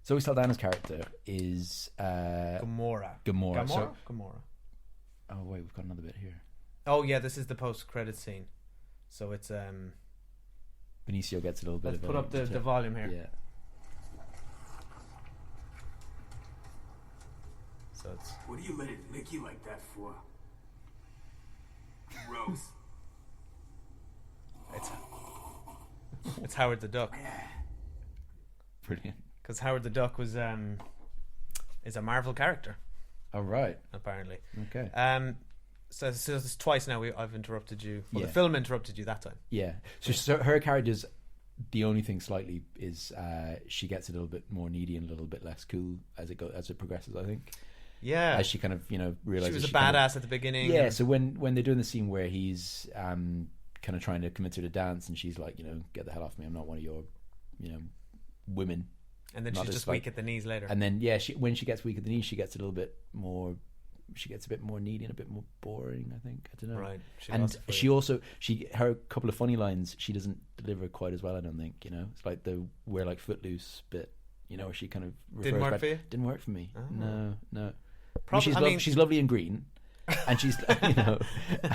Zoe Saldana's character is Gamora. Gamora. Oh wait, we've got another bit here. Oh yeah, this is the post-credit scene. So it's Benicio gets a little bit. Let's put up the volume here. Yeah. So it's. What do you let it lick you like that for? Gross. It's Howard the Duck. Brilliant. Because Howard the Duck is a Marvel character, All right. apparently. Okay. So it's twice now I've interrupted you. Well, Yeah. the film interrupted you that time. Yeah. So her character's the only thing slightly is she gets a little bit more needy and a little bit less cool as it progresses, I think. Yeah. As she kind of, realizes She was a kind badass at the beginning. Yeah, so when they're doing the scene where he's kind of trying to convince her to dance and she's like, get the hell off me, I'm not one of your, women. And then Not she's as, just weak at the knees later. And then, when she gets weak at the knees, she gets a little bit more... She gets a bit more needy and a bit more boring, I think. I don't know. Right. Her couple of funny lines, she doesn't deliver quite as well, I don't think, It's like the we're like Footloose bit, where she kind of refers Didn't work back. for you? Didn't work for me. Oh. No. Probably, She's lovely and green. And she's,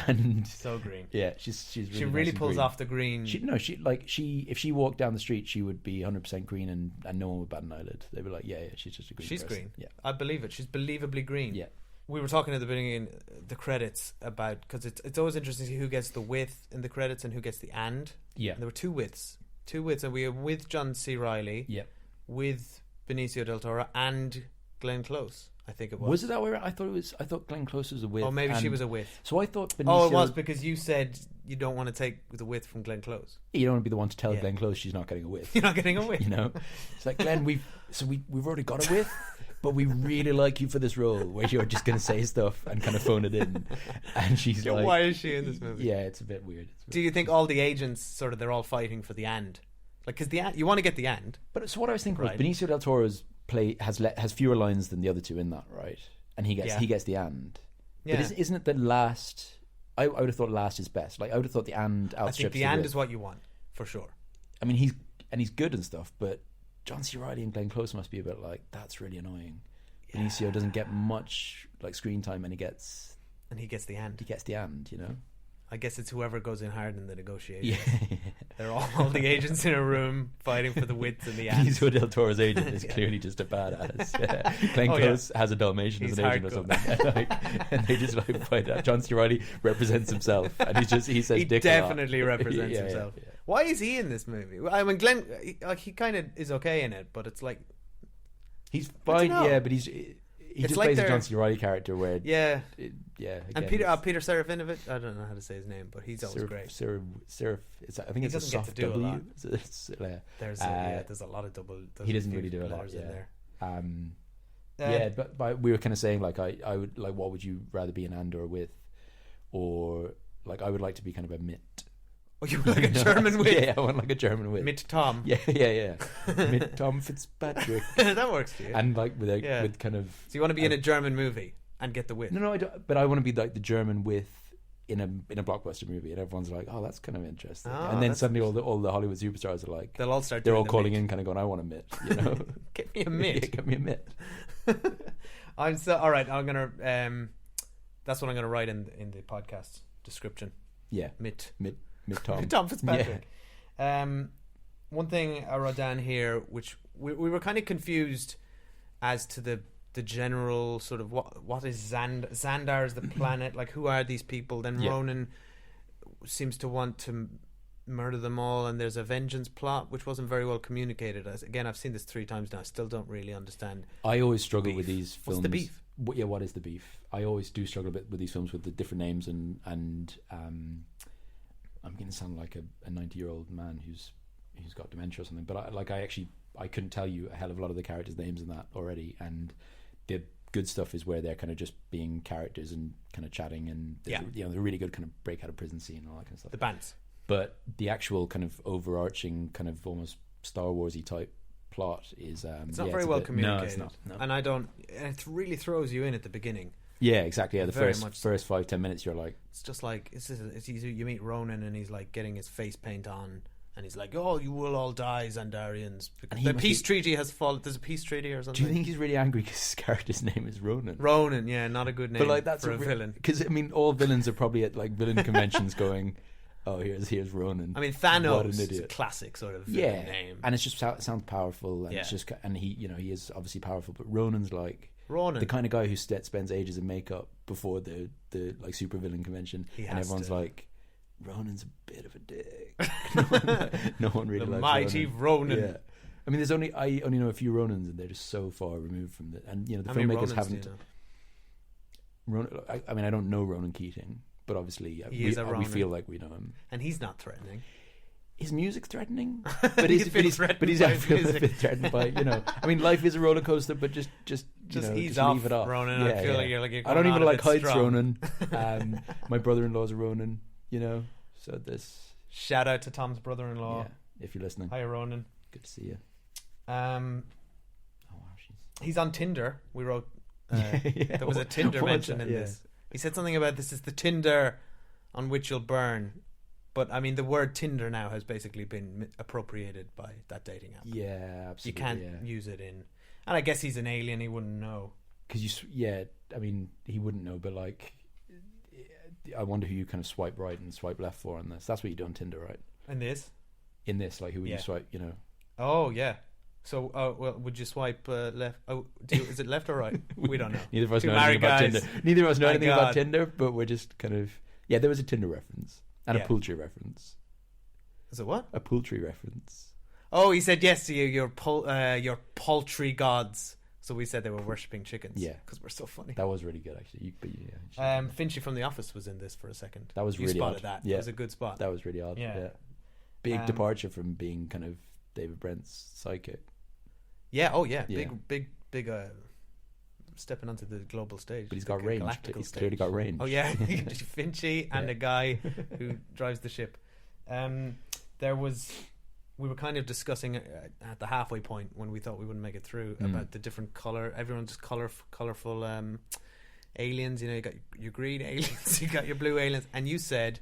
and so green. yeah, she's really She nice really and pulls green. off the green. If she walked down the street, she would be 100% green, and no one would bat an eyelid. They'd be like, yeah, she's just a green. She's person. green. Yeah, I believe it. She's believably green. yeah, We were talking at the beginning, the credits, about, because it's always interesting to see who gets the with in the credits and who gets the and. yeah, And there were two withs, and we were with John C. Reilly, yeah. with Benicio del Toro, and Glenn Close. I think it was. Was it that way around? I thought Glenn Close was a with. Oh, maybe she and- was a with. So I thought Benicio. Oh, it was because you said you don't want to take the with from Glenn Close. You don't want to be the one to tell Yeah. Glenn Close she's not getting a with. You're not getting a with. It's like, Glenn, we've already got a with, but we really like you for this role where you're just going to say stuff and kind of phone it in. And she's like, why is she in this movie? Yeah, it's a bit weird. Do you think all the agents they're all fighting for the and? Like, because you want to get the and. But so what I was thinking Right. was Benicio del Toro's play has fewer lines than the other two in that, right? And he Yeah. gets the and. Yeah. But isn't it the last? I would have thought last is best. Like I would have thought the and I outstrips think the the and with. is what you want, for sure. I mean, he's good and stuff, but John C. Reilly and Glenn Close must be a bit like, that's really annoying. Benicio doesn't get much like screen time, and he gets the and. the and. I guess it's whoever goes in hard in the negotiation. Yeah. They're all the agents in a room fighting for the width and the and. Benicio del Toro's agent is clearly just a badass. Yeah. Glenn Oh, yeah. Close has a Dalmatian He's as an agent or hardcore. something. And they just fight that. John C. Reilly represents himself, and he says He dick a lot. definitely represents Yeah, himself. yeah. Why is he in this movie? I mean, Glenn, he kind of is okay in it, but it's like, He's I fine, don't know. yeah, but he just like plays a they're- John C. Reilly character where yeah. yeah. And again, Peter Serafinovich, I don't know how to say his name, but he's always great. I think it's a doesn't get to soft do a W. lot. There's There's a lot of double. he doesn't really do a lot. Yeah. But we were kind of saying like I would like, what would you rather be an and or with, or like I would like to be kind of a mit. Oh, you like a German with? Yeah, I want like a German with. Mit Tom. Yeah. Mit Tom Fitzpatrick. That works for you. And like with kind of. So you want to be in a German movie and get the with? No, I don't. But I want to be like the German with in a blockbuster movie, and everyone's like, "Oh, that's kind of interesting." Oh, and then that's suddenly all the Hollywood superstars are like, They'll all start. they're doing all the calling mit. in, kind of going, "I want a mitt," Get me a mitt. Yeah, get me a mitt. I'm so all right. I'm gonna. That's what I'm gonna write in the podcast description. Yeah, Mitt. Mitt Tom. Tom Fitzpatrick. One thing I wrote down here, which we were kind of confused as to the general sort of what is Xandar is the planet, like who are these people? Then Yeah. Ronan seems to want to murder them all, and there's a vengeance plot which wasn't very well communicated. Again, I've seen this 3 times now. I still don't really understand. I always struggle Beef. with these films. What's the beef? Yeah, what is the beef? I always do struggle a bit with these films with the different names, and I'm going to sound like a 90-year-old man who's got dementia or something. But I couldn't tell you a hell of a lot of the characters' names in that already. And the good stuff is where they're kind of just being characters and kind of chatting, and the really good kind of break out of prison scene and all that kind of stuff. The bands. But the actual kind of overarching kind of almost Star Warsy type plot is it's not very well communicated. No, it's not. No. And it really throws you in at the beginning. Yeah, exactly. Yeah, the Very first much so. 5-10 minutes, you're like, It's just like it's easy. You meet Ronan and he's like getting his face paint on, and he's like, "Oh, you will all die, Xandarians." And he The must peace be- treaty has fallen. There's a peace treaty or do something. you think he's really angry because his character's name is Ronan? Ronan? Yeah, not a good name. But like that's for a villain. Because I mean, all villains are probably at like villain conventions going, "Oh, here's Ronan." I mean, What Thanos an is a idiot. classic sort of villain name. and it's just it sounds powerful, and Yeah. it's just and he is obviously powerful, but Ronan's like Ronan. the kind of guy who spends ages in makeup before the like super villain convention, He and has everyone's to. like, Ronan's a bit of a dick. No one really The likes mighty Ronan. Yeah. I mean, I only know a few Ronins, and they're just so far removed from the. And the How many filmmakers Ronins haven't. do you know? I mean, I don't know Ronan Keating, but obviously we feel like we know him. And he's not threatening. His music's threatening, but he's I feel a bit threatened by I mean, life is a roller coaster, but just ease just off, leave it off. Ronan. I feel like you're I don't even like heights, Ronan. Ronan. My brother-in-law's a Ronan, so this. Shout out to Tom's brother-in-law. Yeah, if you're listening. Hi, Ronan. Good to see you. He's on Tinder. We wrote. There was a Tinder mention in this. He said something about this is the Tinder on which you'll burn. But I mean, the word Tinder now has basically been appropriated by that dating app. Yeah, absolutely. You can't use it in. And I guess he's an alien. He wouldn't know. Because I mean, he wouldn't know. But like, I wonder who you kind of swipe right and swipe left for on this. That's what you do on Tinder, right? In this, like, who would you swipe? Oh yeah. So, well, would you swipe left? Oh, is it left or right? We don't know. Neither of us Two know anything about married Tinder. guys. Neither of us know My anything God. about Tinder, but we're just kind of there was a Tinder reference and Yeah. a poultry reference. Is it what? A poultry reference. Oh, he said yes to your poultry gods. So we said they were worshipping chickens. Yeah, because we're so funny. That was really good, actually. Finchy from The Office was in this for a second. That was you really spotted odd. that. Yeah. It was a good spot. That was really odd. Yeah. Big departure from being kind of David Brent's sidekick. Yeah. Oh, yeah. Yeah. Big. Stepping onto the global stage. But he's got Like a range. galactical He's stage. clearly got range. Oh yeah, Finchy and a guy who drives the ship. We were kind of discussing at the halfway point when we thought we wouldn't make it through about the different color. Everyone's just colorful aliens. You got your green aliens, you got your blue aliens, and you said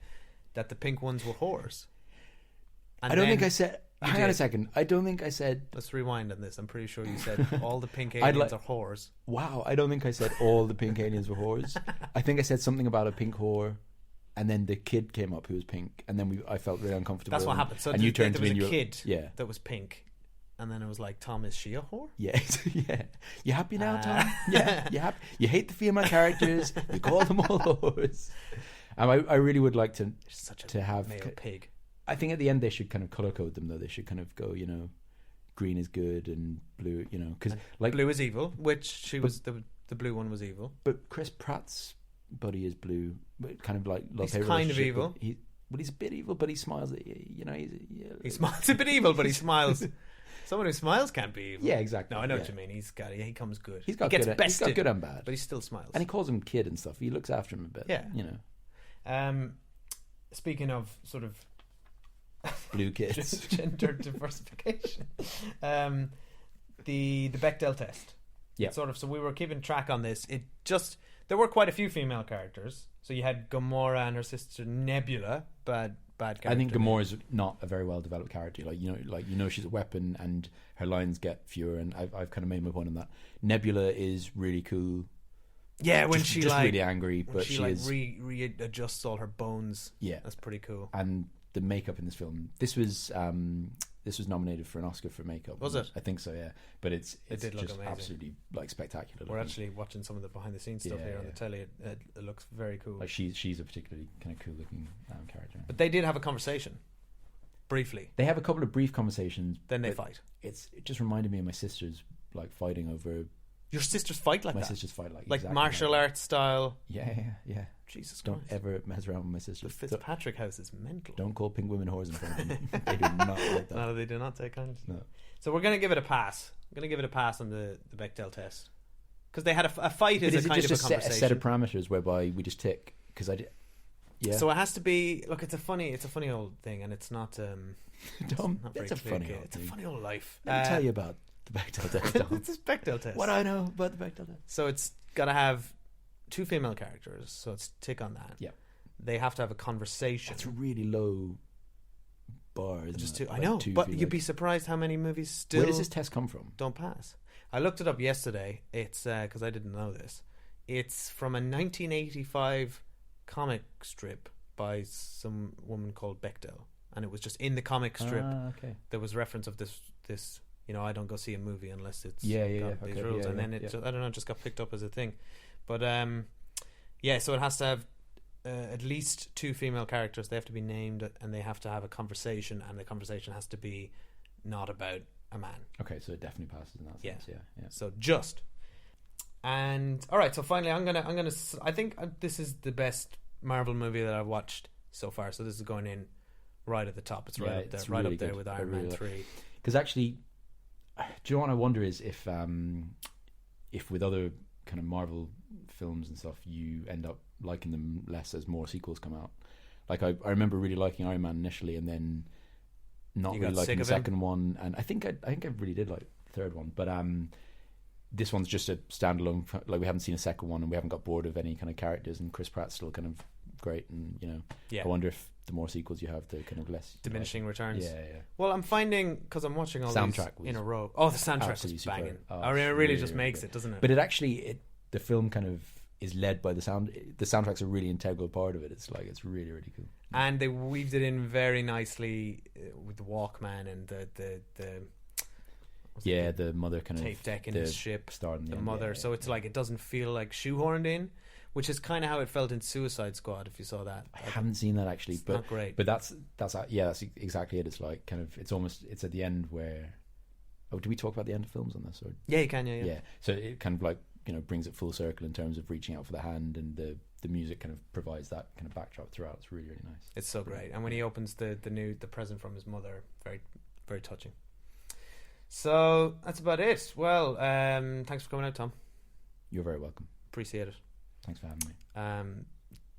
that the pink ones were whores. And I don't think I said. Hang on a did. second. I don't think I said. Let's rewind on this. I'm pretty sure you said all the pink aliens are whores. Wow, I don't think I said all the pink aliens were whores. I think I said something about a pink whore, and then the kid came up who was pink, and then I felt really uncomfortable. That's what happened. So and you turned there to me was and a you kid that was pink, and then it was like, Tom, is she a whore? Yeah, yeah. You happy now, Tom? Yeah, you happy? You hate the female characters. You call them all whores. I really would like to have male pig. I think at the end they should kind of color code them, though. They should kind of go, green is good and blue, because like blue is evil, which she was the blue one was evil. But Chris Pratt's buddy is blue, but kind of like he's kind of evil. He's a bit evil, but he smiles. He smiles a bit evil, but he smiles. Someone who smiles can't be evil. Yeah, exactly. No, I know what you mean. He comes good. He gets bested, he's got good and bad, but he still smiles. And he calls him kid and stuff. He looks after him a bit. Yeah, speaking of sort of blue kids, gender diversification, the Bechdel test. Yeah, sort of. So we were keeping track on this. There were quite a few female characters. So you had Gamora and her sister Nebula, bad character. I think Gamora's not a very well developed character. She's a weapon, and her lines get fewer. And I've kind of made my point on that. Nebula is really cool. Yeah, when just like really angry, but she is readjusts all her bones. Yeah, that's pretty cool. And the makeup in this film, this was nominated for an Oscar for makeup. Was it? I think so. Yeah, but it did look just amazing. Absolutely like spectacular. We're actually watching some of the behind the scenes stuff here on the telly. It looks very cool. Like she's a particularly kind of cool looking character. But they did have a conversation briefly. They have a couple of brief conversations. Then they fight. It just reminded me of my sisters like fighting over. Your sisters fight like my that? sisters fight like exactly martial arts style. Yeah. Jesus Christ. Don't ever mess around with my sisters. The Fitzpatrick house is mental. Don't call pink women whores in front of them. They do not like that. No, they do not take kindly. No. So we're going to give it a pass. I'm going to give it a pass on the Bechdel test. Because they had a fight is a kind of a conversation. A set of parameters whereby we just tick? Because yeah. So it has to be. Look, it's a funny old thing, and it's not. Tom, it's a funny old It's thing. a funny old life. Let me tell you about the Bechdel test. Tom. It's a Bechdel test. What do I know about the Bechdel test? So it's got to have two female characters. So it's tick on that. Yeah. They have to have a conversation. That's a really low bar. Just two. I know, but you'd be surprised how many movies still. Where does this test come from? Don't pass. I looked it up yesterday. It's because I didn't know this. It's from a 1985 comic strip by some woman called Bechdel, and it was just in the comic strip. Okay. There was reference of this. I don't go see a movie unless it's these rules, and then it I don't know, just got picked up as a thing. But so it has to have at least two female characters. They have to be named, and they have to have a conversation, and the conversation has to be not about a man. Okay, so it definitely passes in that sense. Yeah. So just. And all right, so finally, I think this is the best Marvel movie that I've watched so far. So this is going in right at the top. It's right up there, right really up there good. with Iron Man 3. Because actually, do you know what I wonder is if with other kind of Marvel films and stuff, you end up liking them less as more sequels come out. Like I remember really liking Iron Man initially, and then not really liking the second one. And I think I really did like the third one, but this one's just a standalone. Like we haven't seen a second one, and we haven't got bored of any kind of characters. And Chris Pratt's still kind of great, and I wonder if the more sequels you have, the kind of less diminishing returns. Yeah. Well, I'm finding, because I'm watching all these in a row. Oh, the soundtrack is banging. It really just makes it, doesn't it? But the film kind of is led by the sound. The soundtrack's a really integral part of it. It's really, really cool. And they weaved it in very nicely with the Walkman and the mother kind of tape deck in his ship, the end, mother. So it's like it doesn't feel like shoehorned in, which is kind of how it felt in Suicide Squad. If you saw that, I haven't seen that actually, but not great. But that's exactly it. It's like kind of it's at the end where. Oh, do we talk about the end of films on this? Or? Yeah, you can. Yeah. So it kind of like brings it full circle in terms of reaching out for the hand, and the music kind of provides that kind of backdrop throughout. It's really, really nice. It's so great. And when he opens the present from his mother, very, very touching. So that's about it. Well, thanks for coming out, Tom. You're very welcome. Appreciate it. Thanks for having me.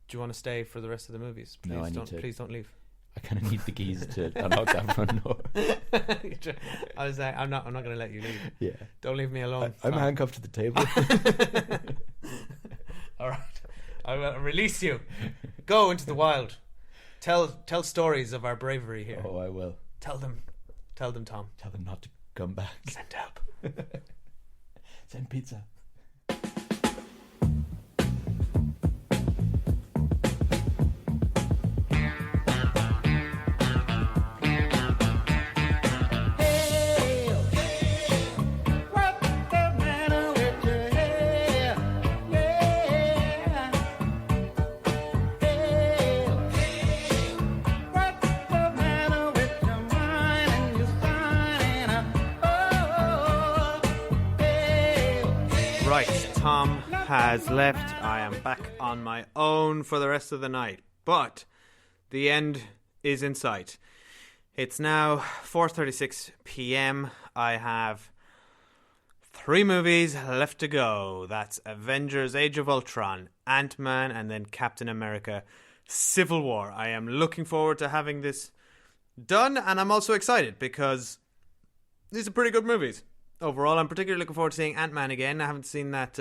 Do you want to stay for the rest of the movies? Please, no, I need to. Please don't leave. I kind of need the keys to unlock that front door. I was like, I'm not going to let you leave. Yeah. Don't leave me alone. I'm handcuffed to the table. All right. I will release you. Go into the wild. Tell stories of our bravery here. Oh, I will. Tell them, Tom. Tell them not to come back. Send help. Send pizza. Tom has left. I am back on my own for the rest of the night. But the end is in sight. It's now 4:36 p.m. I have 3 movies left to go. That's Avengers Age of Ultron, Ant-Man, and then Captain America Civil War. I am looking forward to having this done, and I'm also excited because these are pretty good movies. Overall, I'm particularly looking forward to seeing Ant-Man again. I haven't seen that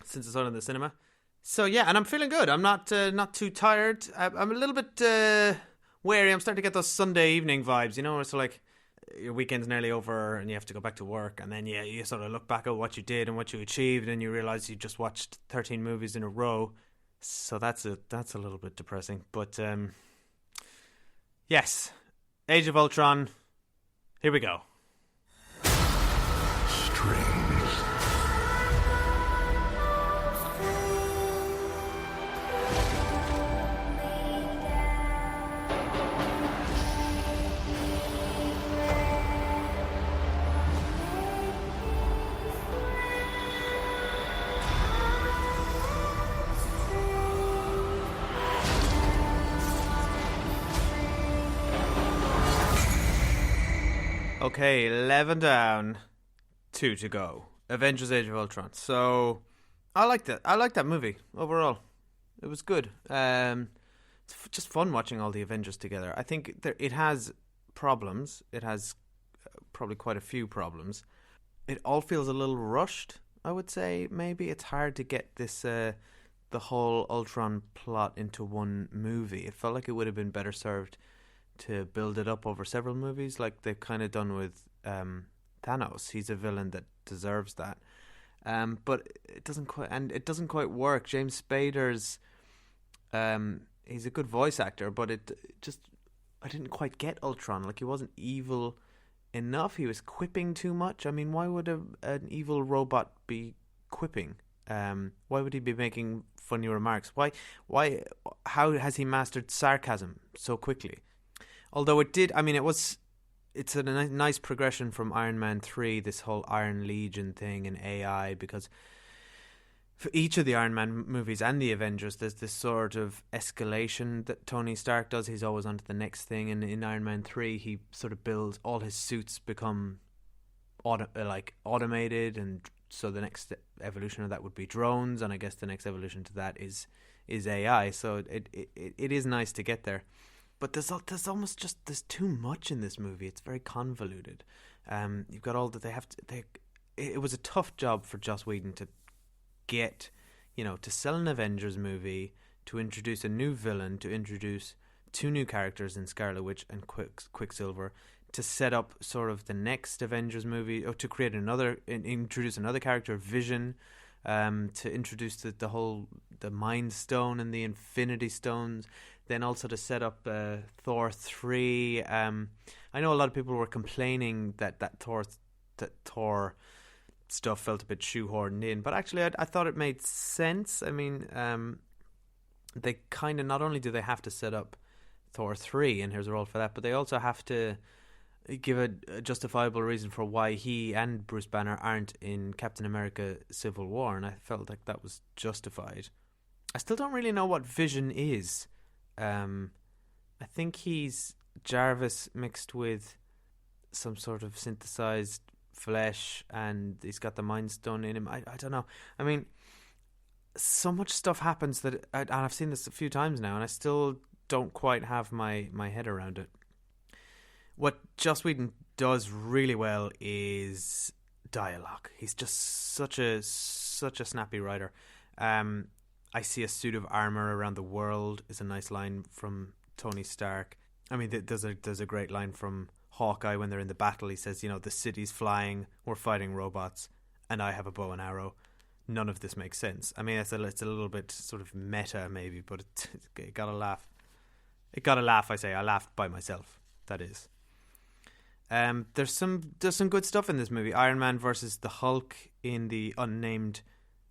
since I saw it in the cinema. So yeah, and I'm feeling good. I'm not too tired. I'm a little bit wary. I'm starting to get those Sunday evening vibes, it's like your weekend's nearly over and you have to go back to work, and then you sort of look back at what you did and what you achieved, and you realise you just watched 13 movies in a row. So that's a little bit depressing. But yes, Age of Ultron. Here we go. Okay, 11 down, 2 to go. Avengers Age of Ultron. So, I liked it. I liked that movie overall. It was good. It's just fun watching all the Avengers together. I think it has problems. It has probably quite a few problems. It all feels a little rushed, I would say. Maybe it's hard to get this the whole Ultron plot into one movie. It felt like it would have been better served to build it up over several movies, like they've kind of done with Thanos. He's a villain that deserves that, but it doesn't quite work. James Spader's he's a good voice actor, but I didn't quite get Ultron. Like, he wasn't evil enough. He was quipping too much. I mean, why would an evil robot be quipping? Why would he be making funny remarks? Why? How has he mastered sarcasm so quickly? Although it was it's a nice progression from Iron Man 3, this whole Iron Legion thing and AI, because for each of the Iron Man movies and the Avengers, there's this sort of escalation that Tony Stark does. He's always on to the next thing, and in Iron Man 3, he sort of builds, all his suits become automated, and so the next evolution of that would be drones, and I guess the next evolution to that is AI. So it is nice to get there. But there's almost just there's too much in this movie. It's very convoluted. You've got all that they have to. It was a tough job for Joss Whedon to get, to sell an Avengers movie, to introduce a new villain, to introduce 2 new characters in Scarlet Witch and Quicksilver, to set up sort of the next Avengers movie, or to create introduce another character, Vision, to introduce the Mind Stone and the Infinity Stones. Then also to set up Thor 3. I know a lot of people were complaining that Thor stuff felt a bit shoehorned in, but actually I thought it made sense. I mean, they kind of, not only do they have to set up Thor 3, and here's a role for that, but they also have to give a justifiable reason for why he and Bruce Banner aren't in Captain America Civil War, and I felt like that was justified. I still don't really know what Vision is. I think he's Jarvis mixed with some sort of synthesized flesh, and he's got the Mind Stone in him. I don't know. I mean, so much stuff happens that and I've seen this a few times now, and I still don't quite have my head around it. What Joss Whedon does really well is dialogue. He's just such a snappy writer. I see a suit of armor around the world is a nice line from Tony Stark. I mean, there's a great line from Hawkeye when they're in the battle. He says, the city's flying, we're fighting robots, and I have a bow and arrow. None of this makes sense. I mean, it's a little bit sort of meta maybe, but it got a laugh. It got a laugh, I say. I laughed by myself, that is. There's some good stuff in this movie. Iron Man versus the Hulk in the unnamed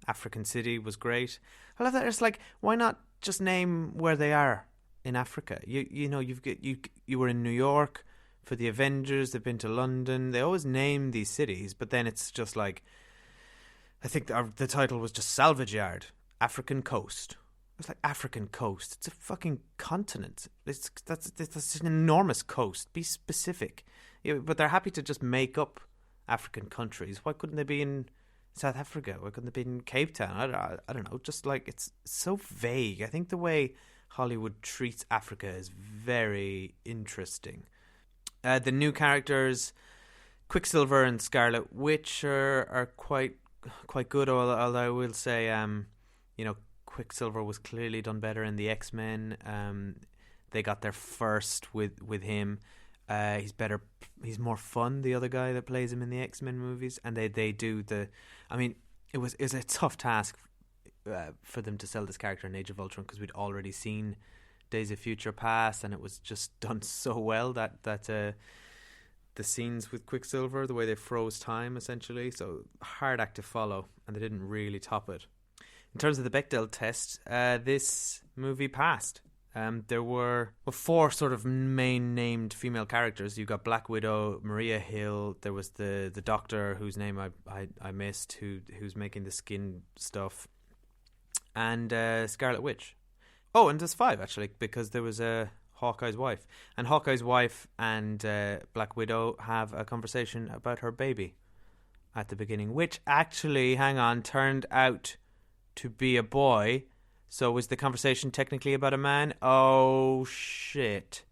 African city was great. I love that. It's like, why not just name where they are in Africa? You were in New York for the Avengers. They've been to London. They always name these cities, but then it's just like, I think the title was just Salvage Yard, African Coast. It's like, African Coast. It's a fucking continent. That's an enormous coast. Be specific. But they're happy to just make up African countries. Why couldn't they be in South Africa? Why couldn't they be in Cape Town? I don't know. Just like, it's so vague. I think the way Hollywood treats Africa is very interesting. The new characters, Quicksilver and Scarlet Witch, are quite good. Although I will say, Quicksilver was clearly done better in the X-Men. They got there first with him. He's better. He's more fun, the other guy that plays him in the X-Men movies, and they do the. I mean, it was a tough task for them to sell this character in Age of Ultron, because we'd already seen Days of Future Past, and it was just done so well that the scenes with Quicksilver, the way they froze time essentially, so hard act to follow, and they didn't really top it. In terms of the Bechdel test, this movie passed. There were 4 sort of main named female characters. You got Black Widow, Maria Hill. There was the doctor whose name I missed, who's making the skin stuff, and Scarlet Witch. Oh, and there's 5 actually, because there was Hawkeye's wife, and Hawkeye's wife and Black Widow have a conversation about her baby at the beginning, which actually, turned out to be a boy. So was the conversation technically about a man? Oh shit!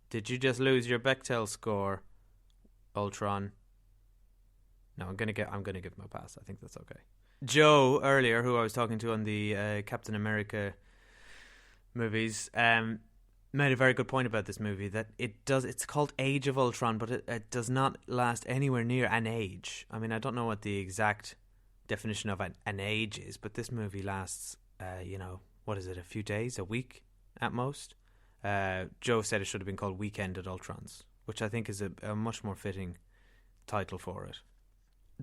Did you just lose your Bechdel score, Ultron? No, I'm gonna give him a pass. I think that's okay. Joe earlier, who I was talking to on the Captain America movies, made a very good point about this movie, that it's called Age of Ultron, but it does not last anywhere near an age. I mean, I don't know what the exact definition of an age is, but this movie lasts, what is it, a few days, a week at most. Joe said it should have been called Weekend at Ultron's, which I think is a much more fitting title for it.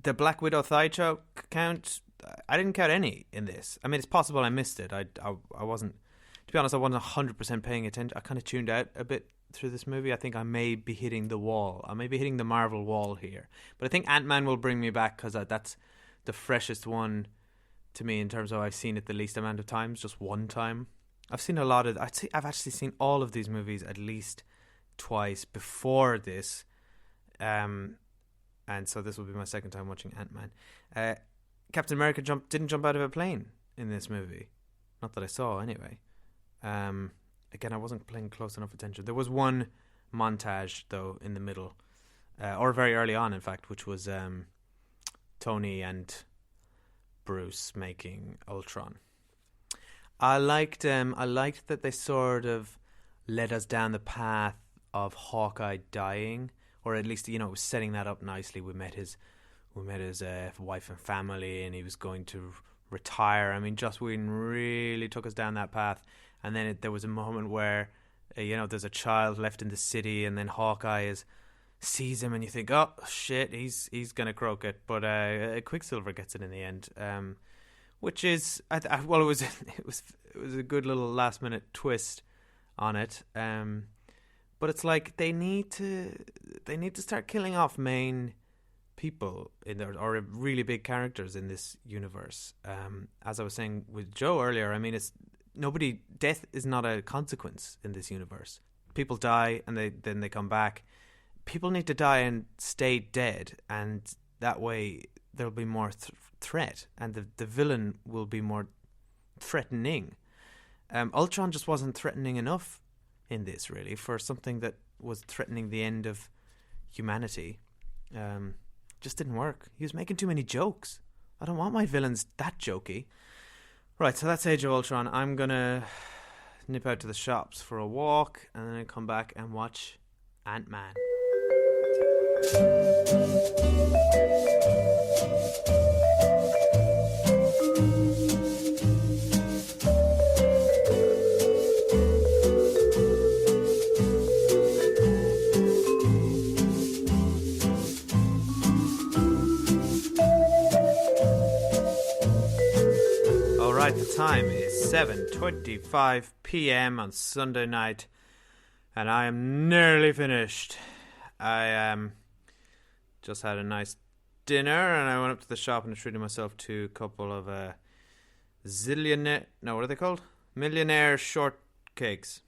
The Black Widow thigh choke count, I didn't count any in this. I mean, it's possible I missed it. I wasn't, to be honest, I wasn't 100% paying attention. I kind of tuned out a bit through this movie. I think I may be hitting the wall. I may be hitting the Marvel wall here. But I think Ant-Man will bring me back because that's the freshest one to me in terms of I've seen it the least amount of times, just one time. I've seen a lot of... I've actually seen all of these movies at least twice before this. And so this will be my second time watching Ant-Man. Captain America didn't jump out of a plane in this movie. Not that I saw, anyway. Again, I wasn't paying close enough attention. There was one montage, though, in the middle, or very early on, in fact, which was Tony and Bruce making Ultron. I liked that they sort of led us down the path of Hawkeye dying, or at least, it was setting that up nicely. We met his wife and family, and he was going to retire. I mean, Joss Whedon really took us down that path. And then there was a moment where, there's a child left in the city, and then Hawkeye sees him, and you think, oh shit, he's gonna croak it. But Quicksilver gets it in the end, which is, it was a good little last minute twist on it. But it's like they need to start killing off main people in there, or really big characters in this universe. As I was saying with Joe earlier, I mean, death is not a consequence in this universe. People die and then they come back. People need to die and stay dead, and that way there'll be more threat, and the villain will be more threatening. Ultron just wasn't threatening enough in this, really, for something that was threatening the end of humanity. Just didn't work. He was making too many jokes. I don't want my villains that jokey. Right, so that's Age of Ultron. I'm going to nip out to the shops for a walk, and then I come back and watch Ant-Man. The time is 7:25 p.m. on Sunday night, and I am nearly finished. I just had a nice dinner, and I went up to the shop and treated myself to a couple of what are they called? Millionaire shortcakes,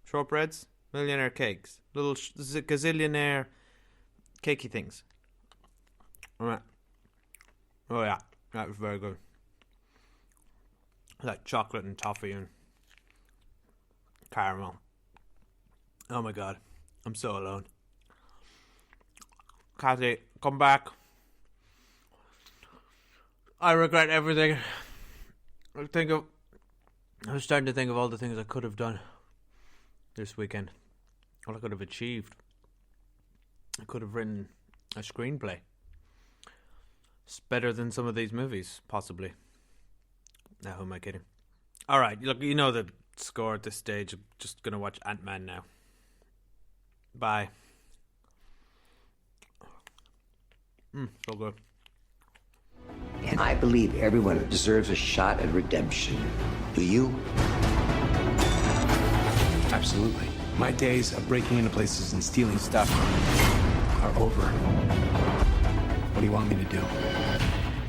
shortbreads, millionaire cakes, little gazillionaire cakey things. All right. Oh yeah, that was very good. Like chocolate and toffee and caramel. Oh my god, I'm so alone. Cathy, come back. I regret everything. I was starting to think of all the things I could have done this weekend. All I could have achieved. I could have written a screenplay. It's better than some of these movies, possibly. Now, who am I kidding? All right, look, you know the score at this stage. I'm just going to watch Ant-Man now. Bye. So good. And I believe everyone deserves a shot at redemption. Do you? Absolutely. My days of breaking into places and stealing stuff are over. What do you want me to do?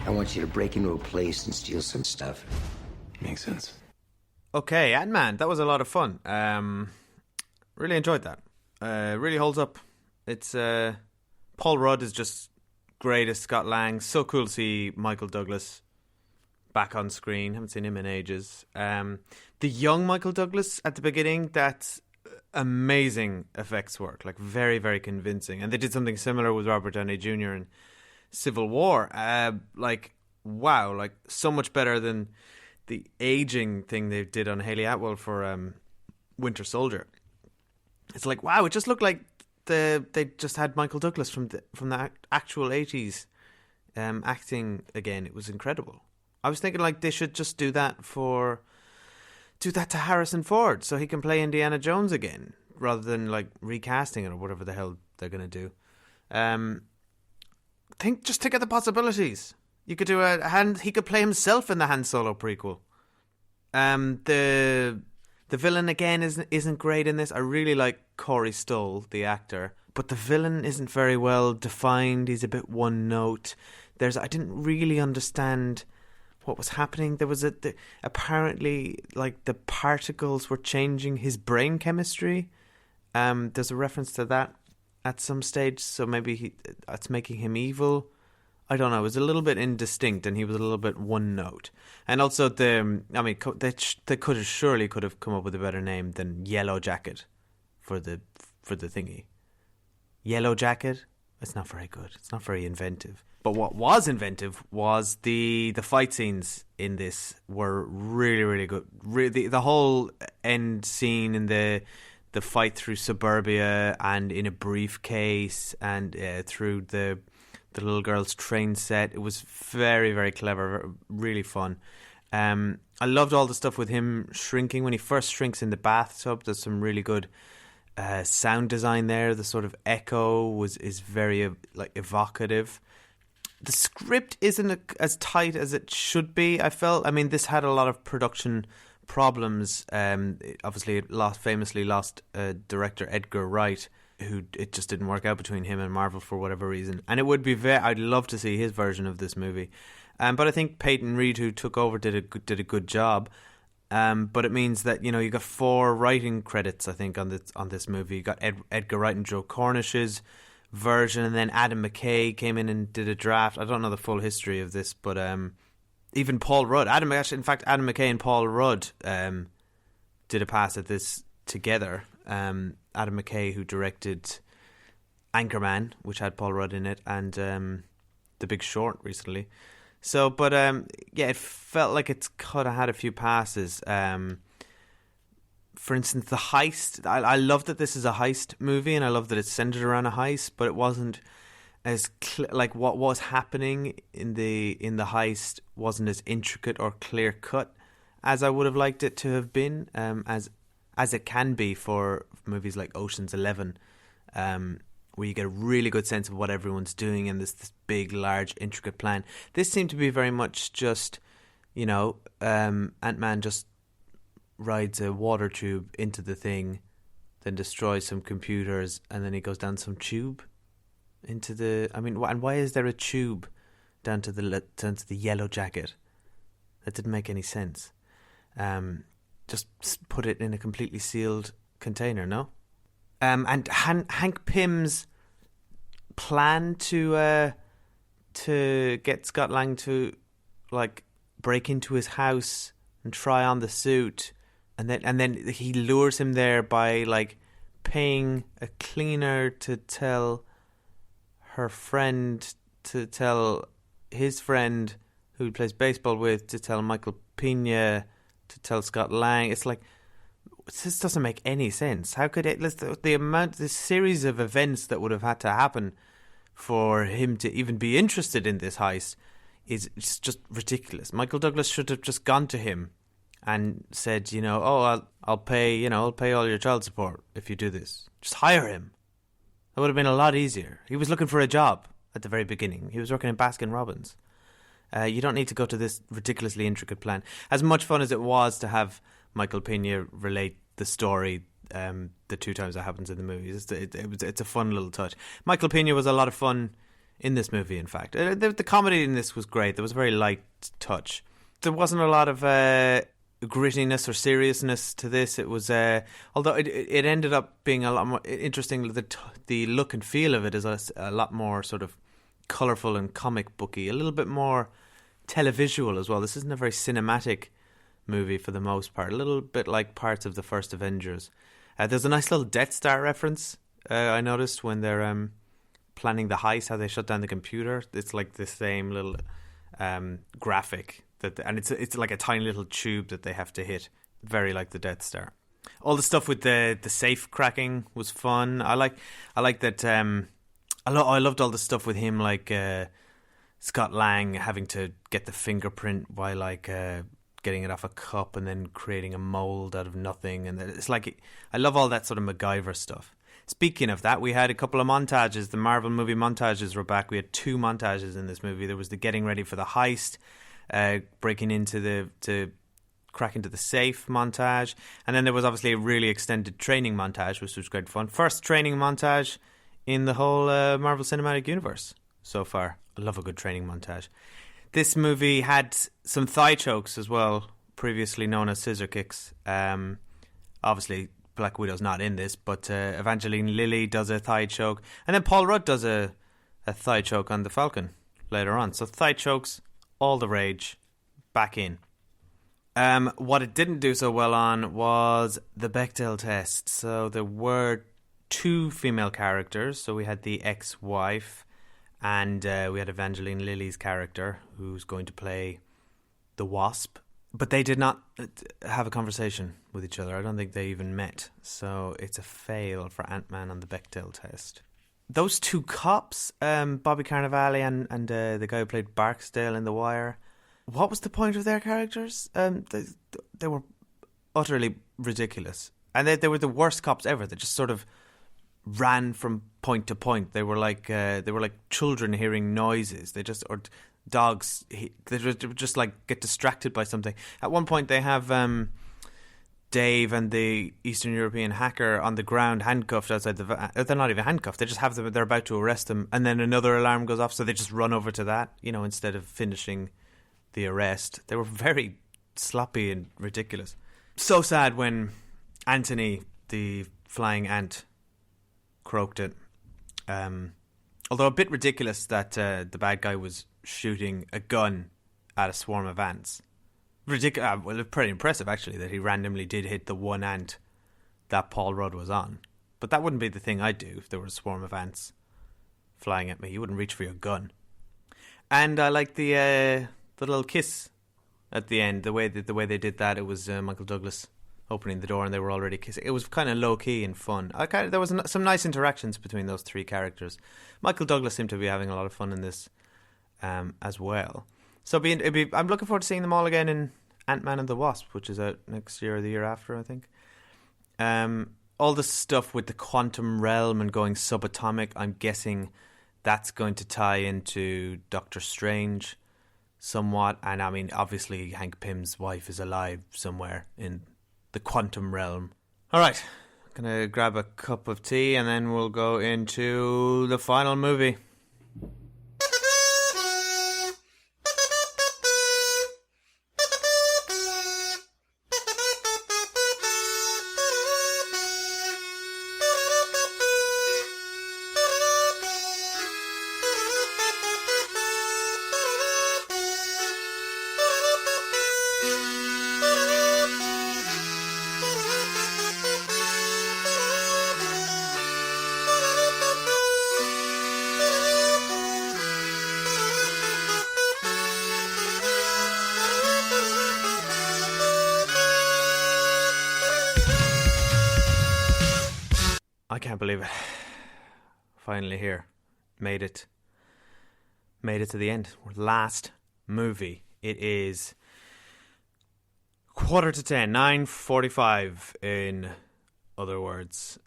I want you to break into a place and steal some stuff. Makes sense. Okay, Ant-Man, that was a lot of fun. Really enjoyed that. Really holds up. It's Paul Rudd is just great as Scott Lang. So cool to see Michael Douglas back on screen. Haven't seen him in ages. The young Michael Douglas at the beginning, that's amazing effects work. Like very, very convincing. And they did something similar with Robert Downey Jr. in Civil War. Wow, like so much better than the aging thing they did on Haley Atwell for Winter Soldier. It's like, wow, it just looked like they just had Michael Douglas from the actual 80s acting again. It was incredible. I was thinking like they should just do that to Harrison Ford so he can play Indiana Jones again rather than like recasting it or whatever the hell they're going to do. Just think of the possibilities. You could do he could play himself in the Han Solo prequel. The The villain again isn't great in this. I really like Corey Stoll, the actor, but the villain isn't very well defined. He's a bit one note. I didn't really understand what was happening. There was apparently like the particles were changing his brain chemistry. There's a reference to that at some stage, so maybe it's making him evil. I don't know. It was a little bit indistinct, and he was a little bit one note. And also, they could have come up with a better name than Yellow Jacket for the thingy. Yellow Jacket. It's not very good. It's not very inventive. But what was inventive was the fight scenes in this were really, really good. The whole end scene in the fight through suburbia and in a briefcase and through the little girl's train set. It was very, very clever, really fun. I loved all the stuff with him shrinking. When he first shrinks in the bathtub, there's some really good sound design there. The sort of echo is very evocative. The script isn't as tight as it should be, I felt. I mean, this had a lot of production problems. Obviously, it famously lost director Edgar Wright, who it just didn't work out between him and Marvel for whatever reason. And it would be I'd love to see his version of this movie. But I think Peyton Reed, who took over, did a good job. But it means that you got 4 writing credits, I think, on this movie. You got Edgar Wright and Joe Cornish's version, and then Adam McKay came in and did a draft. I don't know the full history of this, but even Paul Rudd, Adam McKay and Paul Rudd did a pass at this together. Adam McKay, who directed Anchorman, which had Paul Rudd in it, and The Big Short recently. So, but it felt like it could have had a few passes. For instance, the heist. I love that this is a heist movie, and I love that it's centered around a heist, but it wasn't as like what was happening in the heist wasn't as intricate or clear cut as I would have liked it to have been, as it can be for movies like Ocean's 11, where you get a really good sense of what everyone's doing and this big, large, intricate plan. This seemed to be very much just, Ant-Man just rides a water tube into the thing, then destroys some computers, and then he goes down some tube into the... I mean, and why is there a tube down to the Yellow Jacket? That didn't make any sense. Just put it in a completely sealed container, no? And Hank Pym's plan to get Scott Lang to break into his house and try on the suit, and then he lures him there by paying a cleaner to tell her friend to tell his friend who he plays baseball with to tell Michael Pena to tell Scott Lang. It's like, this doesn't make any sense. How could it? The series of events that would have had to happen for him to even be interested in this heist is just ridiculous. Michael Douglas should have just gone to him and said, I'll pay all your child support if you do this. Just hire him. That would have been a lot easier. He was looking for a job at the very beginning. He was working in Baskin Robbins. You don't need to go to this ridiculously intricate plan. As much fun as it was to have Michael Pena relate the story the 2 times that happens in the movies, it's a fun little touch. Michael Pena was a lot of fun in this movie, in fact. The comedy in this was great. There was a very light touch. There wasn't a lot of grittiness or seriousness to this. It was, although it ended up being a lot more interesting. The look and feel of it is a lot more sort of colourful and comic booky, a little bit more televisual as well. This isn't a very cinematic movie for the most part, a little bit like parts of the first Avengers. There's a nice little Death Star reference I noticed when they're planning the heist, how they shut down the computer. It's like the same little graphic and it's like a tiny little tube that they have to hit, very like the Death Star. All the stuff with the safe cracking was fun. I like that. I loved all the stuff with him, like Scott Lang having to get the fingerprint by getting it off a cup and then creating a mold out of nothing, and it's like, I love all that sort of MacGyver stuff. Speaking of that, we had a couple of montages. The Marvel movie montages were back. We had 2 montages in this movie. There was the getting ready for the heist, breaking into the crack into the safe montage. And then there was obviously a really extended training montage, which was great fun. First training montage in the whole Marvel Cinematic Universe so far. I love a good training montage. This movie had some thigh chokes as well, previously known as scissor kicks. Obviously, Black Widow's not in this, but Evangeline Lilly does a thigh choke. And then Paul Rudd does a thigh choke on the Falcon later on. So thigh chokes, all the rage, back in. What it didn't do so well on was the Bechdel test. So there were 2 female characters. So we had the ex-wife and we had Evangeline Lilly's character who's going to play the Wasp. But they did not have a conversation with each other. I don't think they even met. So it's a fail for Ant-Man on the Bechdel test. Those 2 cops, Bobby Cannavale and the guy who played Barksdale in The Wire, what was the point of their characters? They were utterly ridiculous. And they were the worst cops ever. They just sort of ran from point to point. They were like children hearing noises. Or dogs. They would just like get distracted by something. At one point, they have Dave and the Eastern European hacker on the ground, handcuffed outside the van. They're not even handcuffed. They just have them. They're about to arrest them, and then another alarm goes off, so they just run over to that. Instead of finishing the arrest. They were very sloppy and ridiculous. So sad when Anthony, the flying ant, croaked it. Although a bit ridiculous that the bad guy was shooting a gun at a swarm of ants. Ridiculous. Well, pretty impressive actually that he randomly did hit the one ant that Paul Rudd was on. But that wouldn't be the thing I'd do if there was a swarm of ants flying at me. You wouldn't reach for your gun. And I like the little kiss at the end. The way they did that, it was Michael Douglas opening the door and they were already kissing. It was kind of low key and fun. There was some nice interactions between those 3 characters. Michael Douglas seemed to be having a lot of fun in this as well. So I'm looking forward to seeing them all again in Ant-Man and the Wasp, which is out next year or the year after, I think. All the stuff with the quantum realm and going subatomic, I'm guessing that's going to tie into Doctor Strange somewhat. And I mean, obviously Hank Pym's wife is alive somewhere in the quantum realm. All right, I'm going to grab a cup of tea and then we'll go into the final movie. I can't believe it. Finally here. Made it to the end. Last movie. It is 9:10, 9:45 in other words.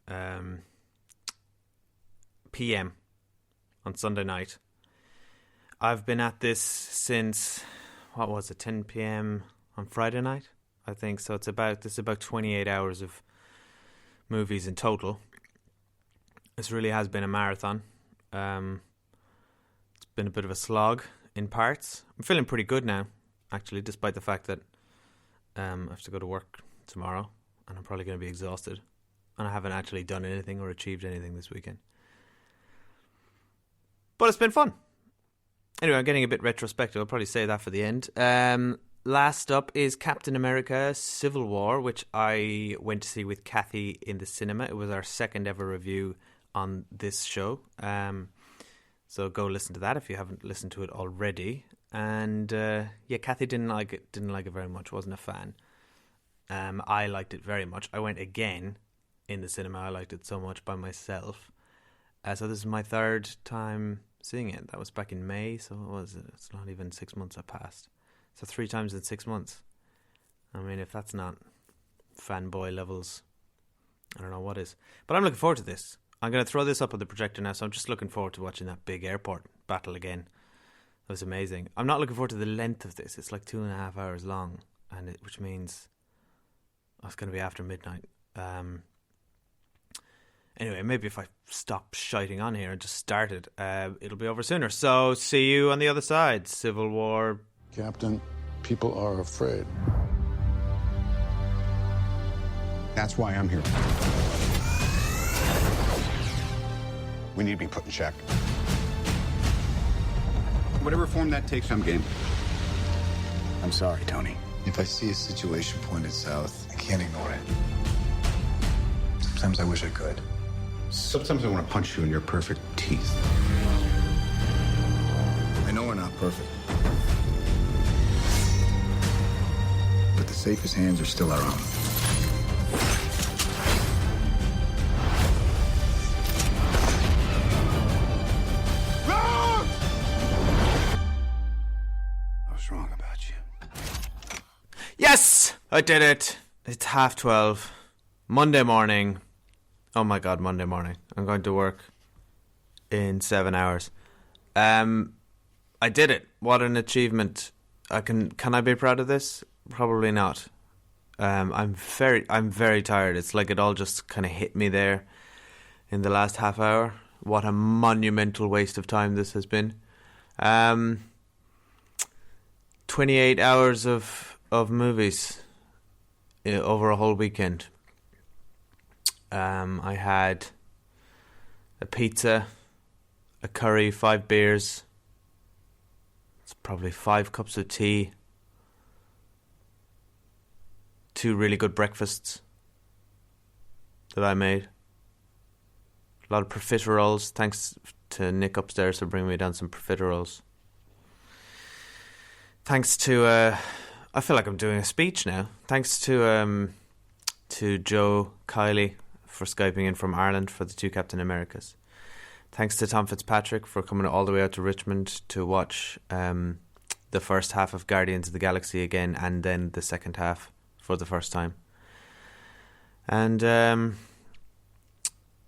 PM on Sunday night. I've been at this since, 10 PM on Friday night? I think so. This is about 28 hours of movies in total. This really has been a marathon. It's been a bit of a slog in parts. I'm feeling pretty good now, actually, despite the fact that I have to go to work tomorrow and I'm probably going to be exhausted. And I haven't actually done anything or achieved anything this weekend. But it's been fun. Anyway, I'm getting a bit retrospective. I'll probably say that for the end. Last up is Captain America Civil War, which I went to see with Cathy in the cinema. It was our second ever review on this show. So go listen to that if you haven't listened to it already. And Cathy didn't like it very much, wasn't a fan. I liked it very much. I went again in the cinema. I liked it so much by myself. So this is my 3rd time seeing it. That was back in May, so it's not even 6 months have passed. So 3 times in 6 months. I mean, if that's not fanboy levels, I don't know what is. But I'm looking forward to this. I'm going to throw this up on the projector now, so I'm just looking forward to watching that big airport battle again. That was amazing. I'm not looking forward to the length of this. It's like 2.5 hours long. which means it's going to be after midnight. Anyway, maybe if I stop shiting on here and just start it, it'll be over sooner. So see you on the other side. Civil War. Captain, people are afraid. That's why I'm here. We need to be put in check. Whatever form that takes, I'm game. I'm sorry, Tony. If I see a situation pointed south, I can't ignore it. Sometimes I wish I could. Sometimes I want to punch you in your perfect teeth. I know we're not perfect. But the safest hands are still our own. I was wrong about you. Yes! I did it. It's 12:30. Monday morning. Oh my God, Monday morning. I'm going to work in 7 hours. I did it. What an achievement. Can I be proud of this? Probably not. I'm very tired. It's like it all just kind of hit me there in the last half hour. What a monumental waste of time this has been. 28 hours of movies over a whole weekend. I had a pizza, a curry, 5 beers. It's probably 5 cups of tea. 2 really good breakfasts that I made. A lot of profiteroles. Thanks to Nick upstairs for bringing me down some profiteroles. Thanks to I feel like I'm doing a speech now. Thanks to Joe Kiely for Skyping in from Ireland for the 2 Captain Americas. Thanks to Tom Fitzpatrick for coming all the way out to Richmond to watch the first half of Guardians of the Galaxy again, and then the second half for the first time. And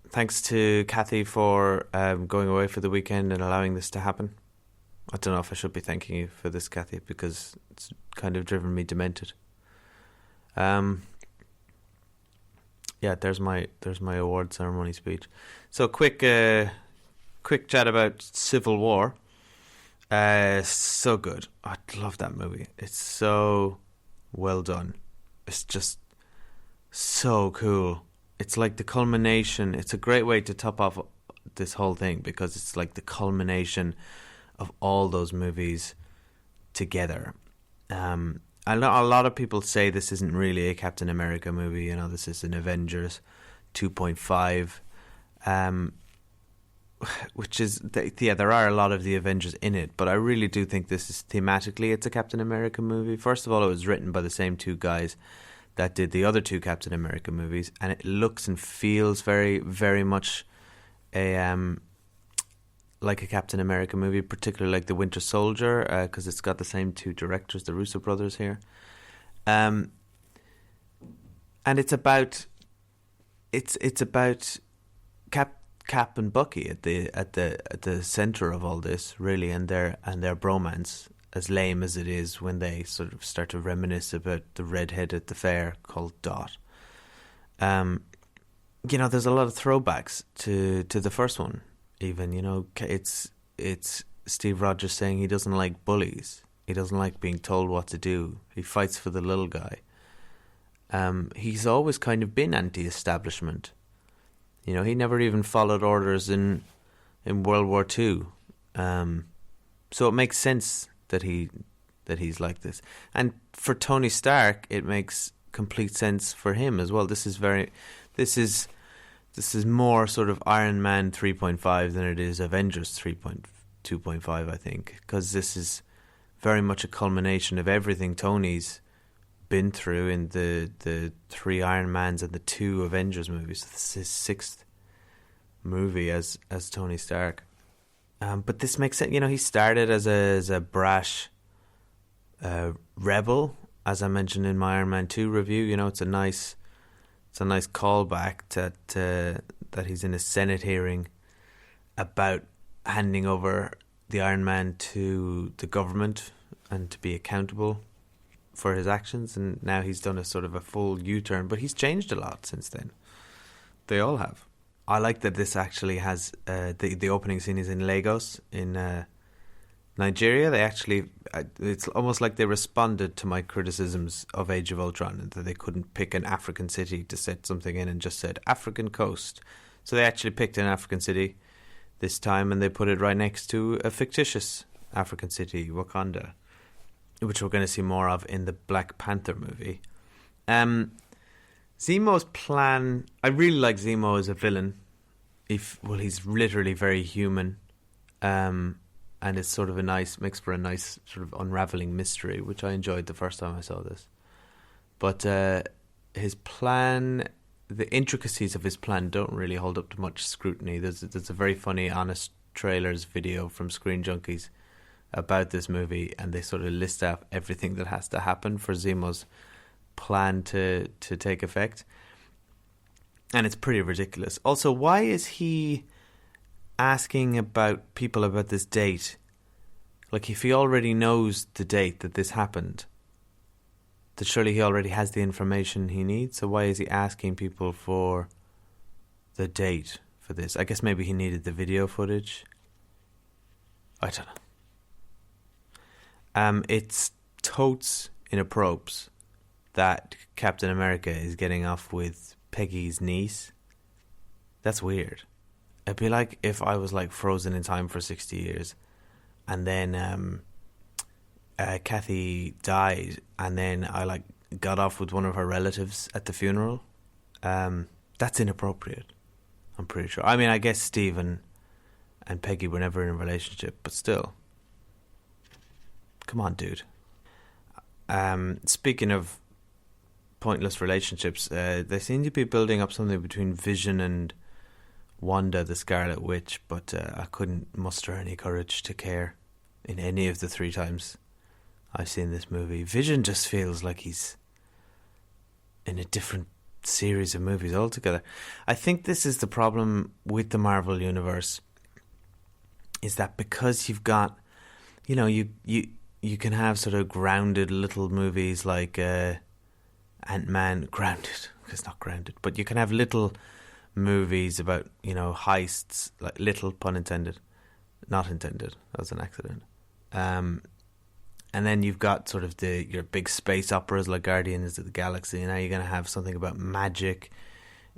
thanks to Cathy for going away for the weekend and allowing this to happen. I don't know if I should be thanking you for this, Cathy, because it's kind of driven me demented. Yeah, there's my award ceremony speech. So quick chat about Civil War. So good. I love that movie. It's so well done. It's just so cool. It's like the culmination. It's a great way to top off this whole thing, because it's like the culmination of all those movies together. I know a lot of people say this isn't really a Captain America movie. You know, this is an Avengers 2.5, which is there are a lot of the Avengers in it, but I really do think this is thematically it's a Captain America movie. First of all, it was written by the same 2 guys that did the other 2 Captain America movies, and it looks and feels very, very much like a Captain America movie, particularly like The Winter Soldier, because it's got the same 2 directors, the Russo brothers here, and it's about Cap and Bucky at the center of all this, really, and their bromance, as lame as it is when they sort of start to reminisce about the redhead at the fair called Dot. You know, there's a lot of throwbacks to the first one. Even, you know, it's Steve Rogers saying he doesn't like bullies. He doesn't like being told what to do. He fights for the little guy. He's always kind of been anti-establishment. You know, he never even followed orders in World War II. So it makes sense that he's like this. And for Tony Stark, it makes complete sense for him as well. This is more sort of Iron Man 3.5 than it is Avengers 2.5, I think, because this is very much a culmination of everything Tony's been through in the 3 Iron Mans and the 2 Avengers movies. This is his 6th movie as Tony Stark. But this makes sense. You know, he started as a brash rebel, as I mentioned in my Iron Man 2 review. You know, it's a nice callback that he's in a Senate hearing about handing over the Iron Man to the government and to be accountable. for his actions, and now he's done a sort of a full U-turn, but he's changed a lot since then. They all have. I like that this actually has the opening scene is in Lagos in Nigeria. They actually, it's almost like they responded to my criticisms of Age of Ultron, and that they couldn't pick an African city to set something in and just said African coast. So they actually picked an African city this time, and they put it right next to a fictitious African city, Wakanda, which we're going to see more of in the Black Panther movie. Zemo's plan, I really like Zemo as a villain. He's literally very human, and it's sort of makes for a nice sort of unraveling mystery, which I enjoyed the first time I saw this. But his plan, the intricacies of his plan don't really hold up to much scrutiny. There's a very funny Honest Trailers video from Screen Junkies about this movie, and they sort of list out everything that has to happen for Zemo's plan to take effect, and it's pretty ridiculous. Also, why is he asking about people about this date? Like, if he already knows the date that this happened, that surely he already has the information he needs. So why is he asking people for the date for this? I guess maybe he needed the video footage. I don't know. It's totes inappropriate that Captain America is getting off with Peggy's niece. That's weird. It'd be like if I was like frozen in time for 60 years, and then Cathy died, and then I like got off with one of her relatives at the funeral. That's inappropriate, I'm pretty sure. I mean, I guess Steve and Peggy were never in a relationship, but still. Come on, dude. Speaking of pointless relationships, they seem to be building up something between Vision and Wanda the Scarlet Witch, but I couldn't muster any courage to care in any of the 3 times I've seen this movie. Vision just feels like he's in a different series of movies altogether. I think this is the problem with the Marvel Universe, is that because you've got, you know, you can have sort of grounded little movies like Ant-Man, grounded, it's not grounded, but you can have little movies about, you know, heists, like little, pun intended, not intended, that was an accident. And then you've got sort of your big space operas like Guardians of the Galaxy, and now you're going to have something about magic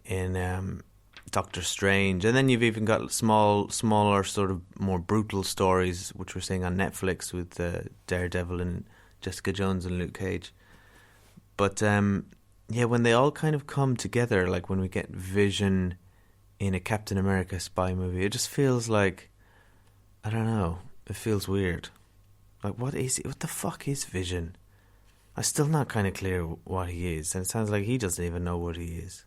in Doctor Strange, and then you've even got smaller, sort of more brutal stories, which we're seeing on Netflix with Daredevil and Jessica Jones and Luke Cage. But yeah, when they all kind of come together, like when we get Vision in a Captain America spy movie, it just feels like, I don't know, it feels weird. Like, what the fuck is Vision? I'm still not kind of clear what he is, and it sounds like he doesn't even know what he is.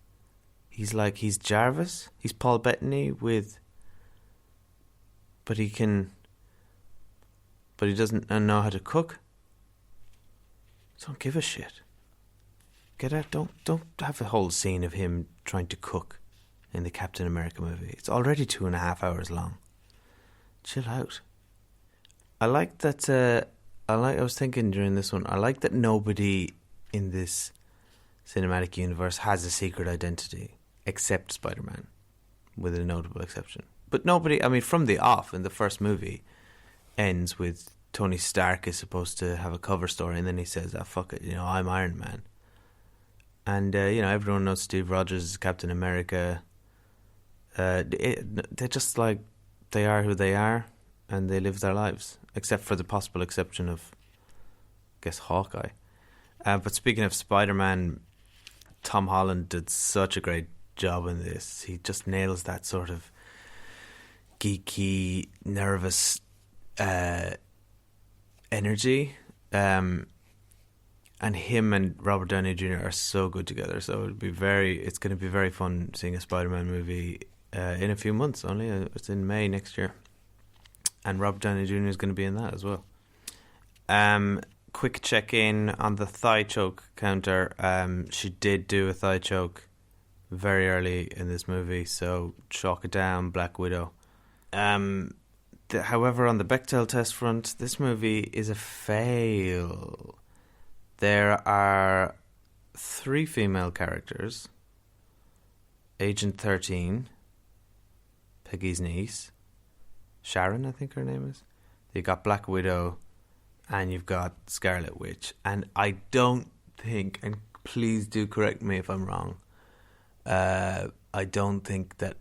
He's Jarvis, he's Paul Bettany but he doesn't know how to cook. Don't give a shit. Get out, don't have a whole scene of him trying to cook in the Captain America movie. It's already 2.5 hours long. Chill out. I like that, I was thinking during this one, I like that nobody in this cinematic universe has a secret identity except Spider-Man, with a notable exception. But nobody, I mean, from the off, in the first movie, ends with Tony Stark is supposed to have a cover story, and then he says, fuck it, you know, I'm Iron Man. And, you know, everyone knows Steve Rogers is Captain America. They're just like, they are who they are, and they live their lives, except for the possible exception of, I guess, Hawkeye. But speaking of Spider-Man, Tom Holland did such a great job in this. He just nails that sort of geeky, nervous energy. And him and Robert Downey Jr. are so good together. So it's going to be very fun seeing a Spider-Man movie in a few months only. It's in May next year. And Robert Downey Jr. is going to be in that as well. Quick check-in on the thigh choke counter. She did do a thigh choke very early in this movie, so chalk it down, Black Widow. However, on the Bechdel test front, this movie is a fail. There are 3 female characters. Agent 13, Peggy's niece, Sharon, I think her name is. You got Black Widow, and you've got Scarlet Witch. And I don't think, and please do correct me if I'm wrong, I don't think that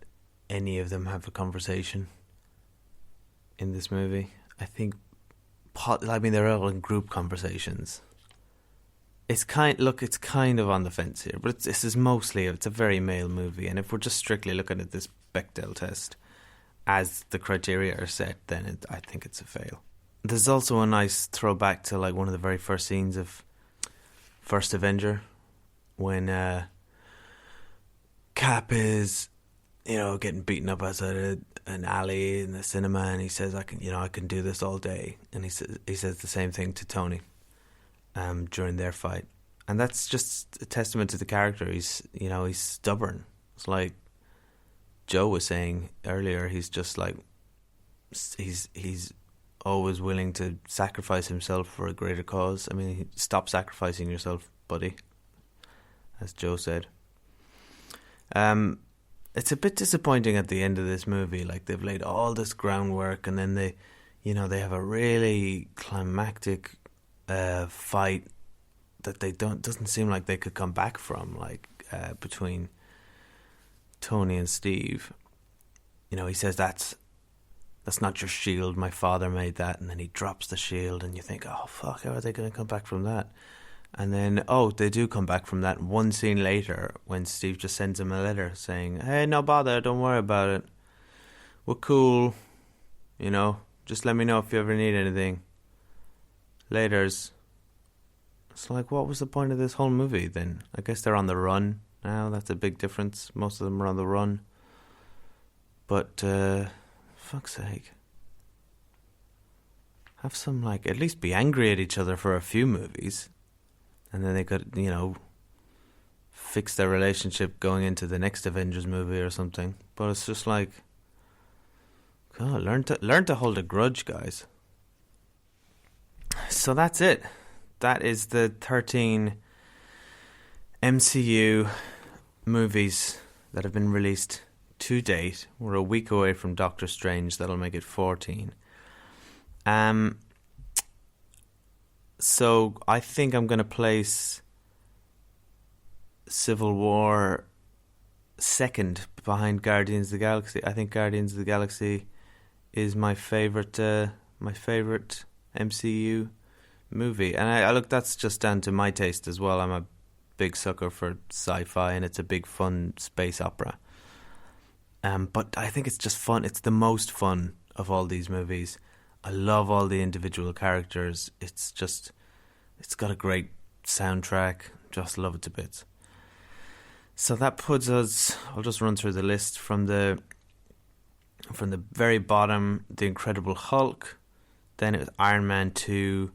any of them have a conversation in this movie. I think, they're all in group conversations. It's kind of on the fence here, but it's a very male movie, and if we're just strictly looking at this Bechdel test as the criteria are set, then I think it's a fail. There's also a nice throwback to like one of the very first scenes of First Avenger, when Cap is, getting beaten up outside an alley in the cinema, and he says, "I can do this all day," and he says the same thing to Tony during their fight, and that's just a testament to the character. He's stubborn. It's like Joe was saying earlier. He's just like he's always willing to sacrifice himself for a greater cause. I mean, stop sacrificing yourself, buddy, as Joe said. It's a bit disappointing at the end of this movie. Like, they've laid all this groundwork, and then they have a really climactic fight that doesn't seem like they could come back from, like between Tony and Steve. He says that's not your shield, my father made that, and then he drops the shield, and you think, oh fuck, how are they going to come back from that? And then they do come back from that one scene later, when Steve just sends him a letter saying, "Hey, no bother, don't worry about it, we're cool, just let me know if you ever need anything. Laters." It's like, what was the point of this whole movie then? I guess they're on the run now. That's a big difference. Most of them are on the run. But, fuck's sake. Have some, at least be angry at each other for a few movies. And then they could, fix their relationship going into the next Avengers movie or something. But it's just like, God, learn to hold a grudge, guys. So that's it. That is the 13 MCU movies that have been released to date. We're a week away from Doctor Strange. That'll make it 14. So I think I'm going to place Civil War second behind Guardians of the Galaxy. I think Guardians of the Galaxy is my favorite MCU movie, and I look, that's just down to my taste as well. I'm a big sucker for sci-fi, and it's a big fun space opera. But I think it's just fun. It's the most fun of all these movies. I love all the individual characters. It's got a great soundtrack. Just love it to bits. So that puts us, I'll just run through the list from the very bottom: The Incredible Hulk, then it was Iron Man 2,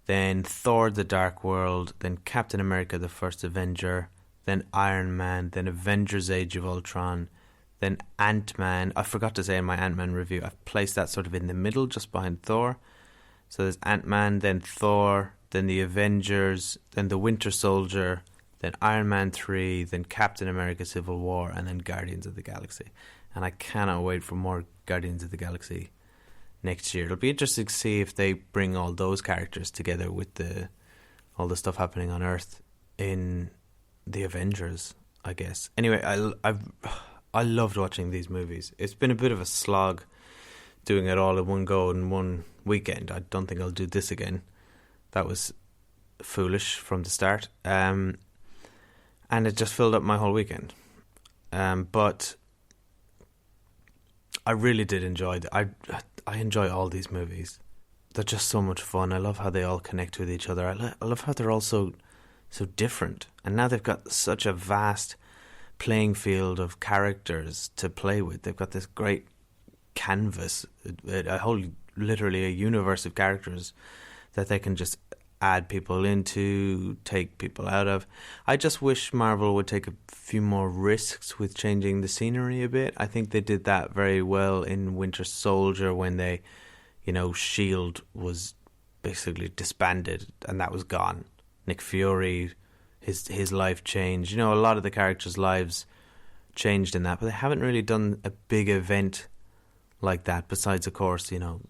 then Thor: The Dark World, then Captain America: The First Avenger, then Iron Man, then Avengers: Age of Ultron, then Ant-Man. I forgot to say in my Ant-Man review, I've placed that sort of in the middle, just behind Thor. So there's Ant-Man, then Thor, then the Avengers, then the Winter Soldier, then Iron Man 3, then Captain America: Civil War, and then Guardians of the Galaxy. And I cannot wait for more Guardians of the Galaxy next year. It'll be interesting to see if they bring all those characters together with all the stuff happening on Earth in the Avengers, I guess. Anyway, I loved watching these movies. It's been a bit of a slog doing it all in one go in one weekend. I don't think I'll do this again. That was foolish from the start. And it just filled up my whole weekend. But I really did enjoy it. I enjoy all these movies. They're just so much fun. I love how they all connect with each other. I love how they're all so different. And now they've got such a vast playing field of characters to play with. They've got this great canvas, literally a universe of characters that they can just add people into, take people out of. I just wish Marvel would take a few more risks with changing the scenery a bit. I think they did that very well in Winter Soldier when they, S.H.I.E.L.D. was basically disbanded and that was gone. Nick Fury, his life changed. You know, a lot of the characters' lives changed in that, but they haven't really done a big event like that. Besides, of course, you know,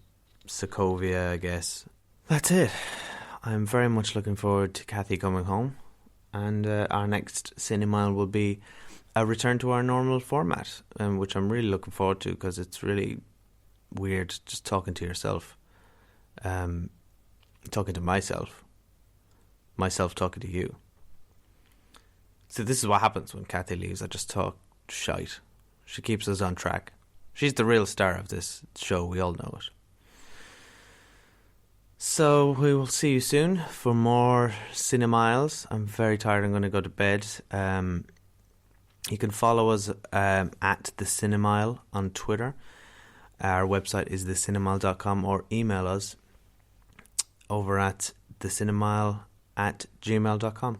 Sokovia, I guess. That's it. I'm very much looking forward to Cathy coming home, and our next Cinemile will be a return to our normal format, which I'm really looking forward to, because it's really weird just talking to yourself, talking to myself talking to you. So this is what happens when Cathy leaves. I just talk shite. She keeps us on track. She's the real star of this show, we all know it. So we will see you soon for more Cinemiles. I'm very tired, I'm going to go to bed. You can follow us at The Cinemile on Twitter. Our website is thecinemile.com, or email us over at thecinemile@gmail.com.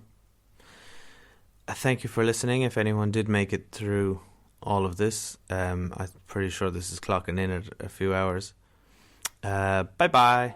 Thank you for listening. If anyone did make it through all of this, I'm pretty sure this is clocking in at a few hours. Bye-bye.